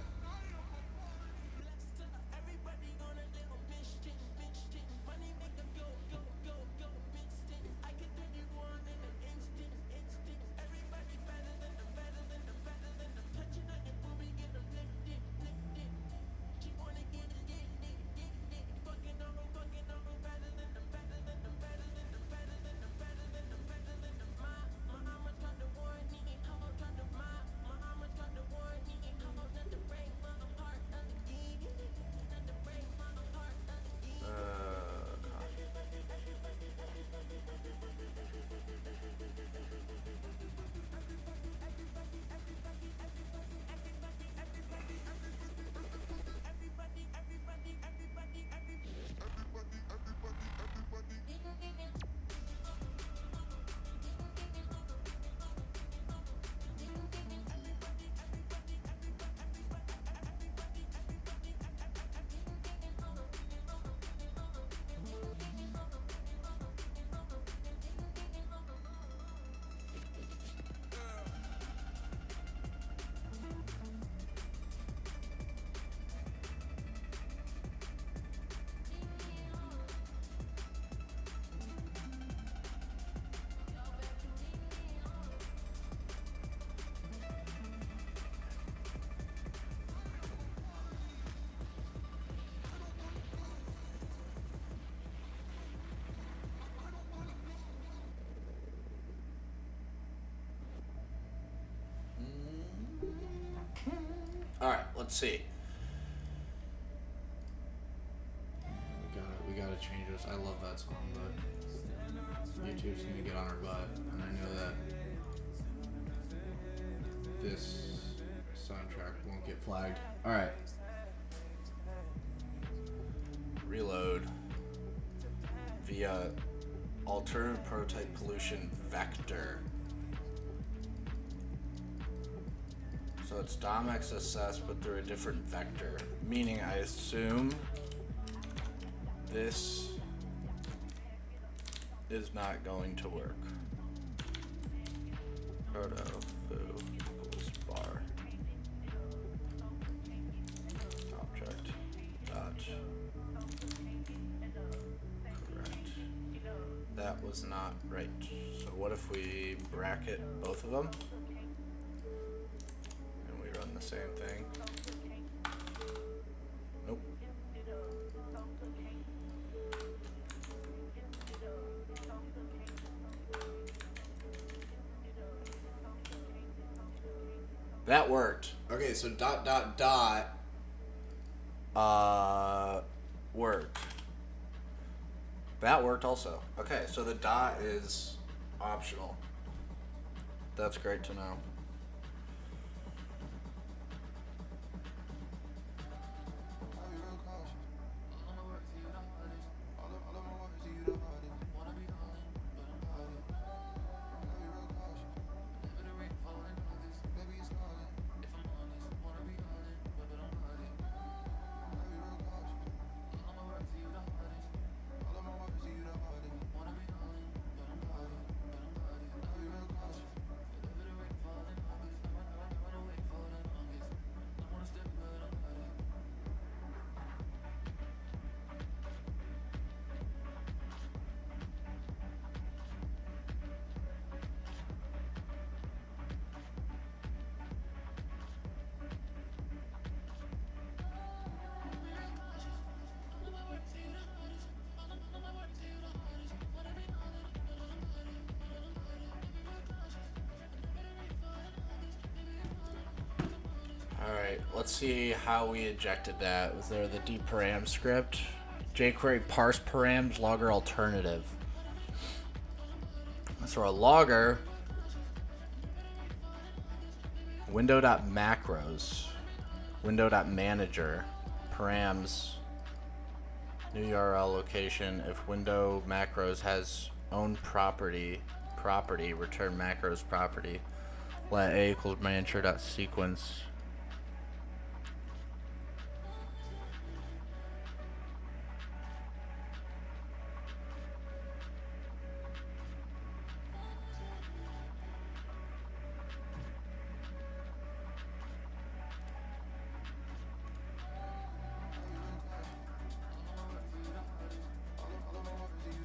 All right, let's see. We gotta change this. I love that song, but YouTube's gonna get on our butt, and I know that this soundtrack won't get flagged. All right. Reload via alternative prototype pollution vector. So it's DOM.XSS, but through a different vector. Meaning, I assume this is not going to work. proto foo equals bar object dot correct. That was not right. So what if we bracket both of them and we run the same thing? Nope. That worked. Okay, so ... Worked. That worked also. Okay, so the dot is optional. That's great to know. Alright, let's see how we injected that. Was there the dparam script? jQuery parse params logger alternative. So our logger window.macros window.manager params new URL location. If window macros has own property return macros property. Let a equals manager.sequence.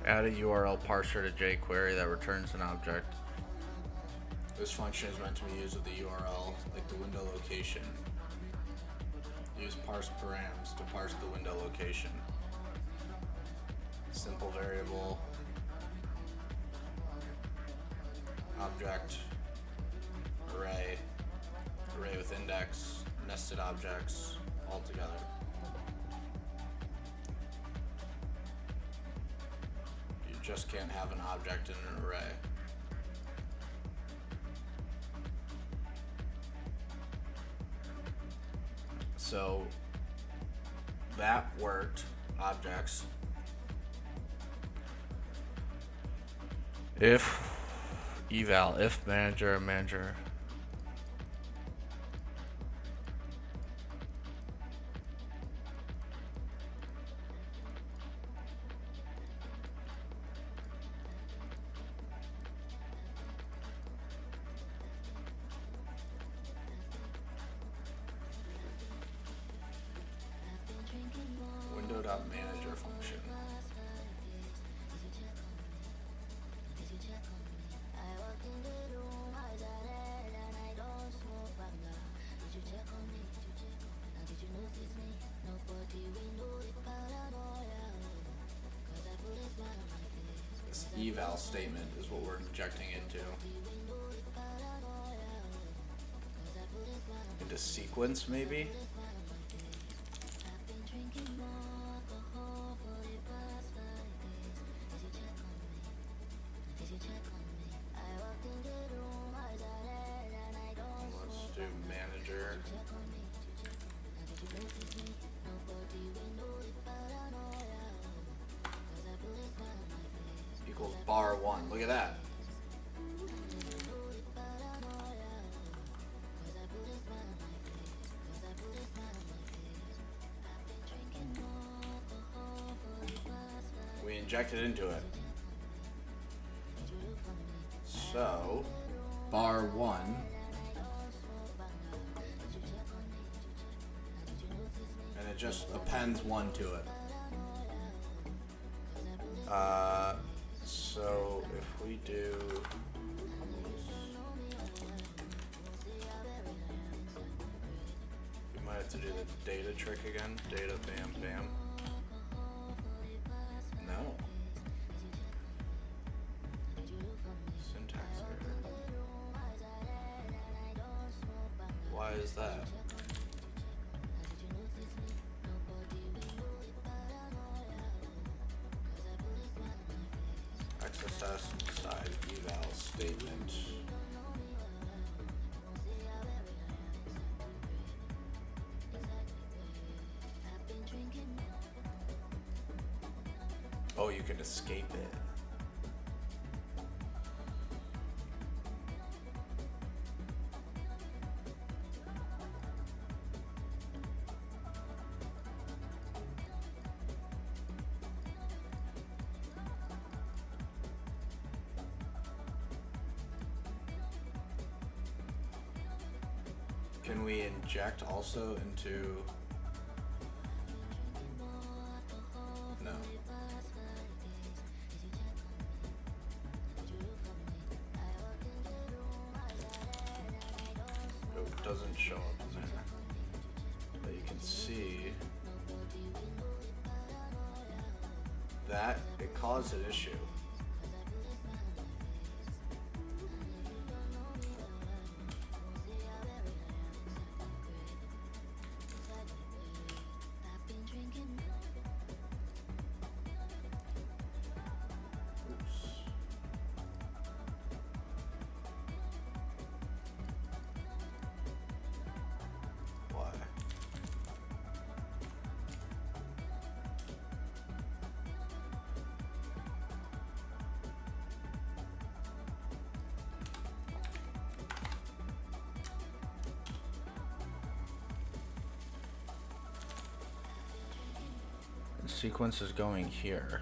Add a URL parser to jQuery that returns an object. This function is meant to be used with the URL, like the window location. Use parse params to parse the window location. Simple variable, object, array, array with index, nested objects, all together. You just can't have an object in an array. So that worked. Objects. If eval, if manager. Window.manager function. This eval statement is what we're injecting into sequence, maybe. Let's do manager. Equals bar 1. Look at that. We injected into it. So bar 1. And it just appends 1 to it. So if we do... We might have to do the data trick again. Data bam bam. No. Syntax error. Why is that? XSS inside eval statement. Oh, you can escape it. Can we inject also into... No. It doesn't show up in there. But you can see that it caused an issue. Why? The sequence is going here.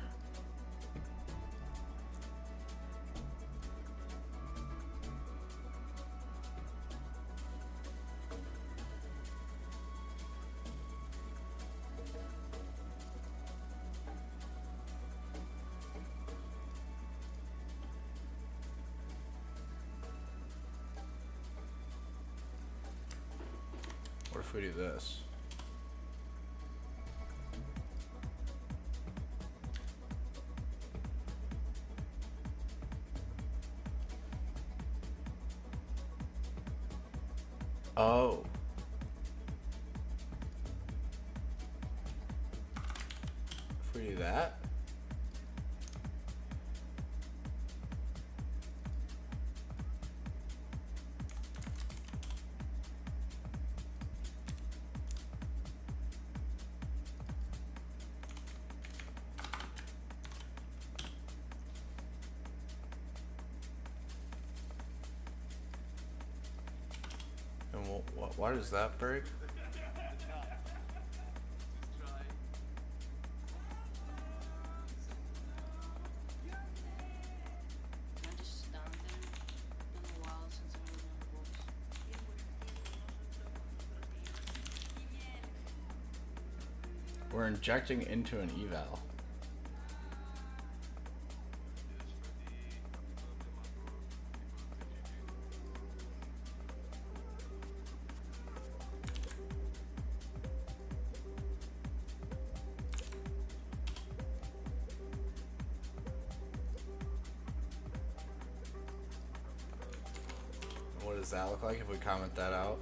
What if we do this? Oh. If we do that. And why does that break? We're injecting into an eval. What does that look like if we comment that out?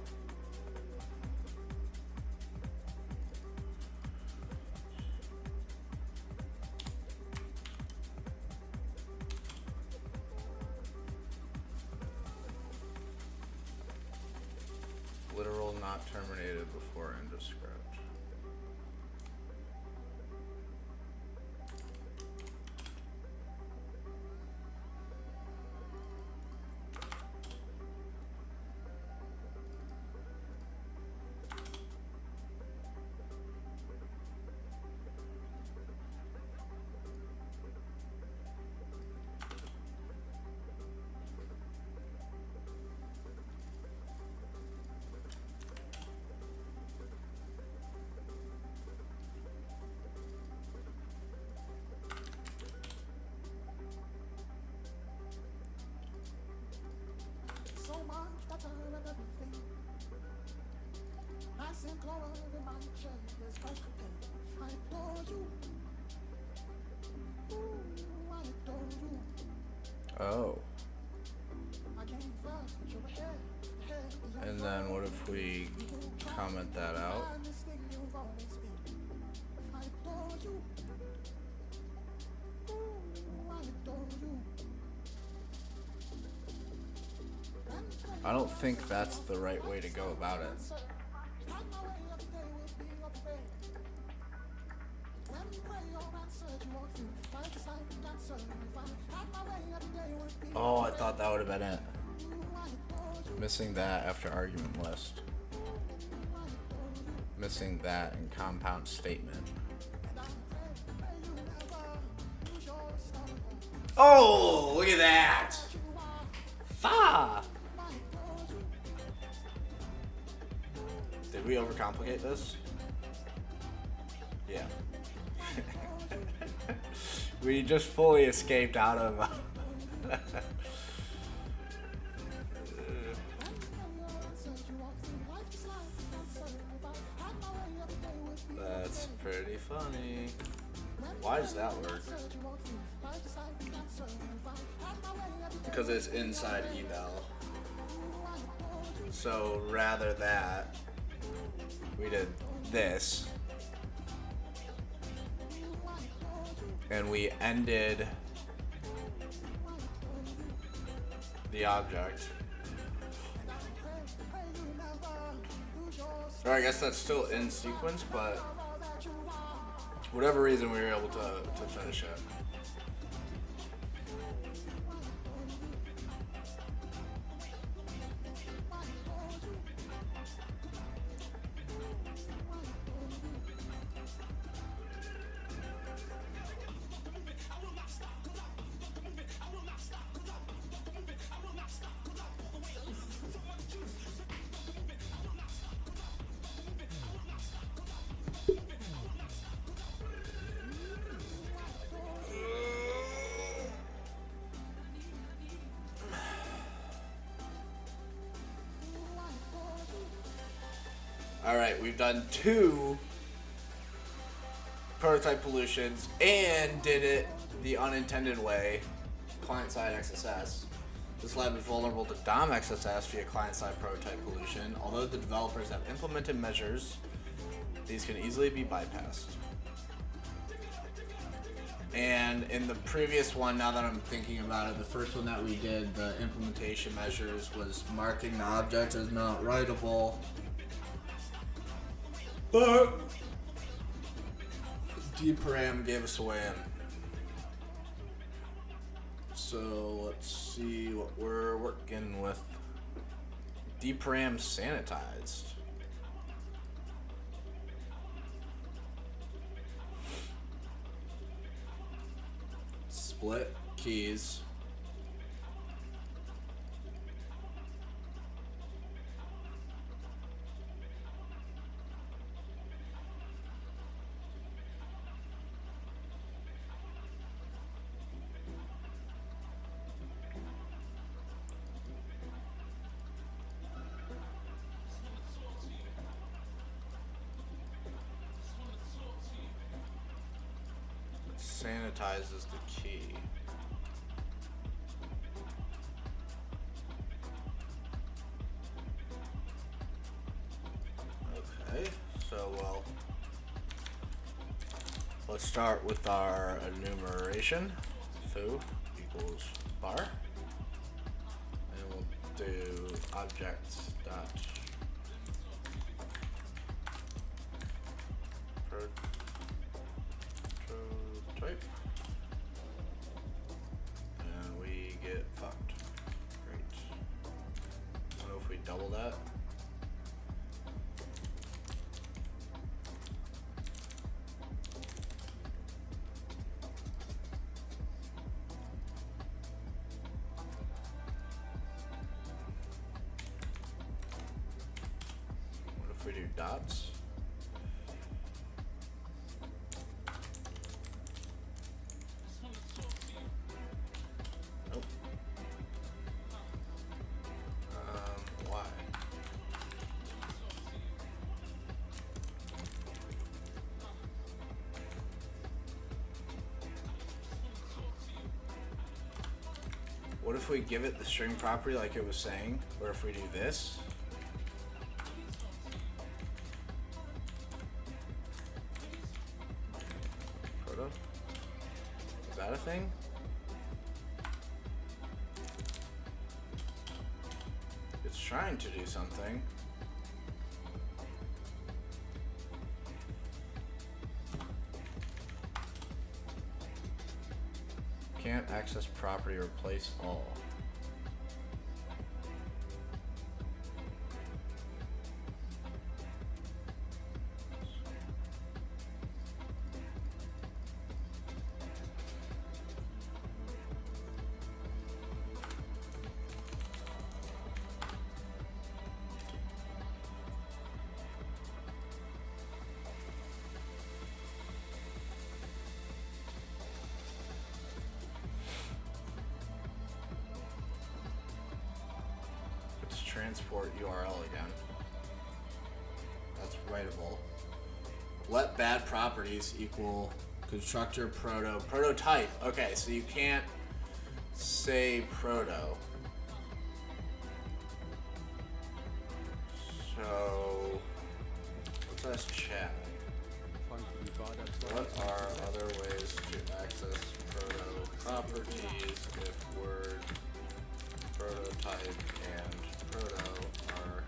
Literal not terminated before end of script. Oh. And then what if we comment that out? I don't think that's the right way to go about it. Oh, I thought that would have been it. Missing that after argument list. Missing that in compound statement. Oh, look at that. Fa! Did we overcomplicate this? Yeah. We just fully escaped out of... That's pretty funny. Why does that work? Because it's inside eval. So rather that, we did this. And we ended the object. Or I guess that's still in sequence, but whatever reason we were able to finish it. Alright, we've done 2 prototype pollutions and did it the unintended way, client-side XSS. This lab is vulnerable to DOM XSS via client-side prototype pollution. Although the developers have implemented measures, these can easily be bypassed. And in the previous one, now that I'm thinking about it, the first one that we did, the implementation measures was marking the object as not writable. But dparam gave us a way in. So let's see what we're working with. Dparam sanitized. Split keys. Sanitizes the key. Okay, so well, let's start with our enumeration. Foo equals bar, and we'll do objects dot prototype, and we get fucked. Great. What if we double that? What if we do dots? Nope. Why? What if we give it the string property like it was saying? Or if we do this? Proto? Is that a thing? It's trying to do something. Can't access property or replace all. Transport URL again. That's writable. Let bad properties equal constructor prototype. Okay, so you can't say proto. So let's ask chat. What are other ways to access proto properties if word prototype and proto are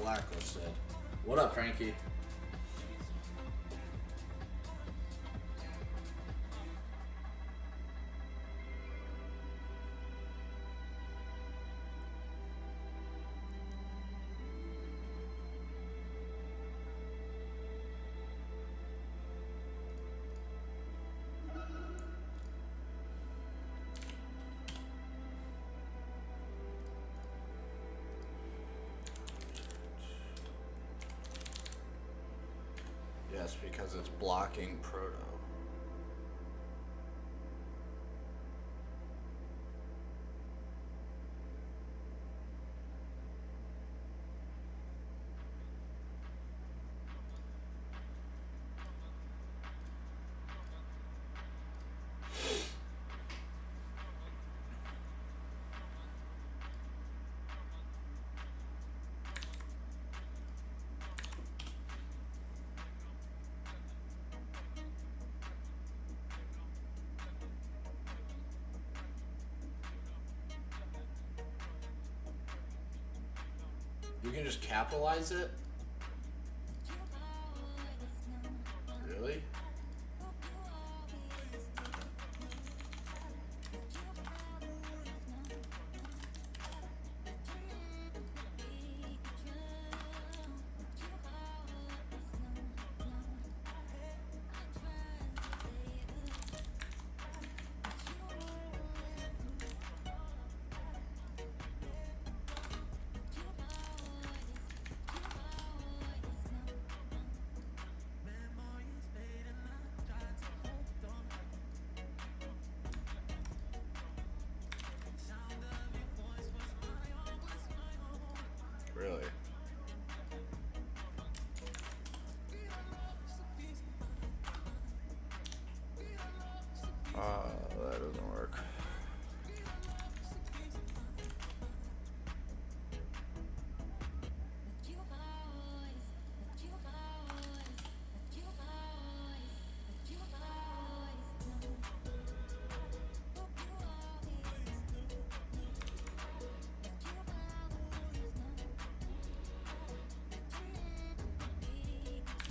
blacklisted? What up, Frankie? Yes, because it's blocking proto. You can just capitalize it? Really? Really? That doesn't work.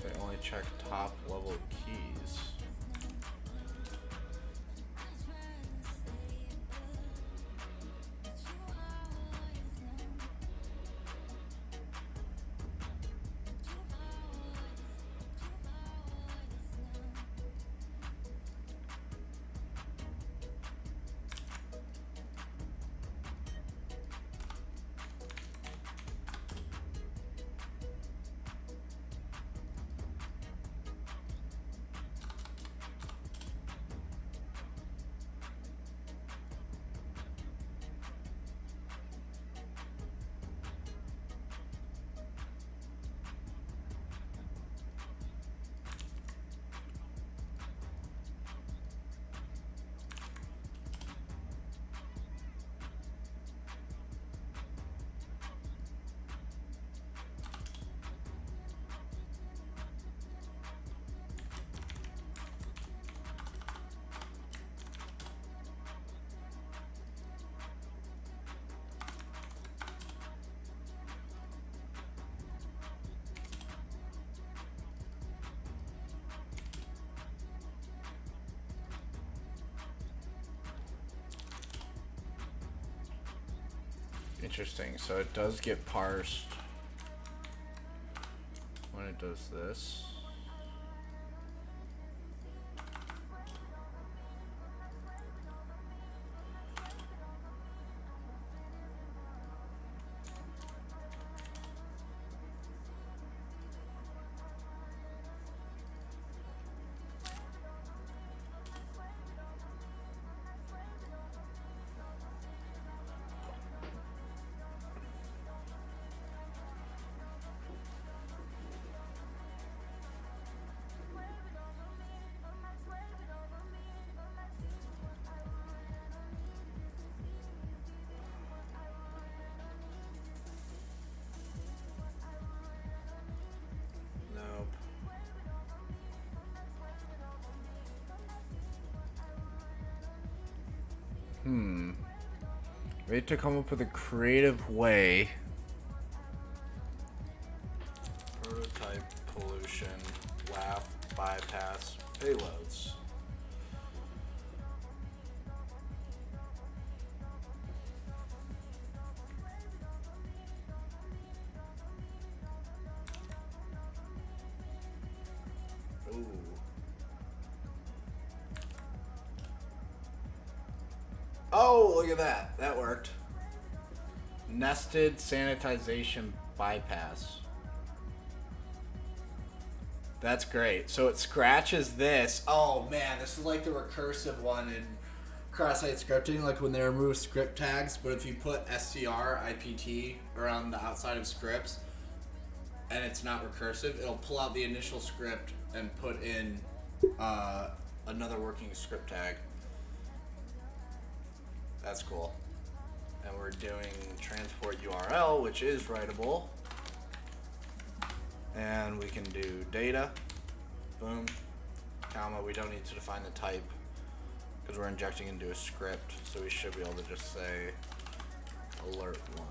They only check top level keys. Interesting. So it does get parsed when it does this. Nope. We had to come up with a creative way. Prototype pollution, WAF, bypass, payloads. Ooh. Oh, look at that. That worked. Nested sanitization bypass. That's great. So it scratches this. Oh man, this is like the recursive one in cross-site scripting, like when they remove script tags. But if you put str ipt around the outside of scripts, and it's not recursive, it'll pull out the initial script and put in Another working script tag. That's cool. And we're doing transport URL, which is writable. And we can do data, boom, comma. We don't need to define the type because we're injecting into a script, so we should be able to just say alert one.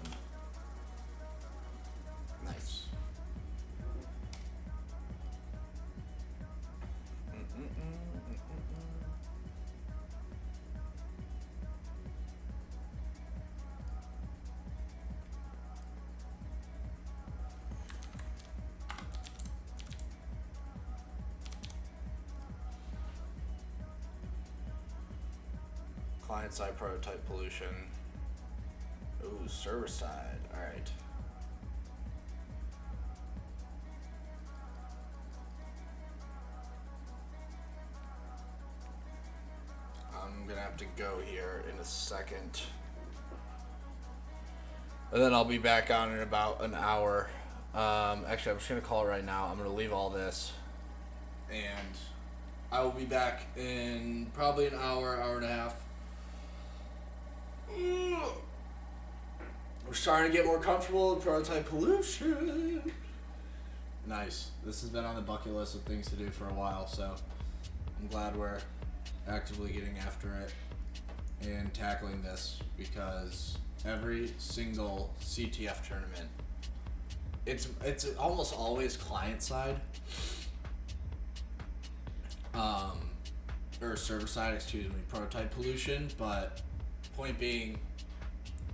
Nice. Client-side prototype pollution. Ooh, server-side. All right. I'm gonna have to go here in a second. And then I'll be back on in about an hour. Actually, I'm just gonna call it right now. I'm gonna leave all this. and I will be back in probably an hour, hour and a half. We're starting to get more comfortable with prototype pollution. Nice. This has been on the bucket list of things to do for a while, so I'm glad we're actively getting after it and tackling this, because every single CTF tournament, it's almost always client side, or server side, excuse me, prototype pollution. But point being,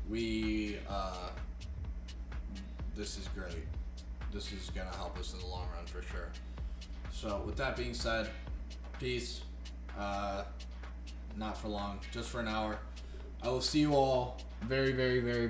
this is great. This is gonna help us in the long run for sure. So with that being said, peace. Not for long, just for an hour. I will see you all very, very, very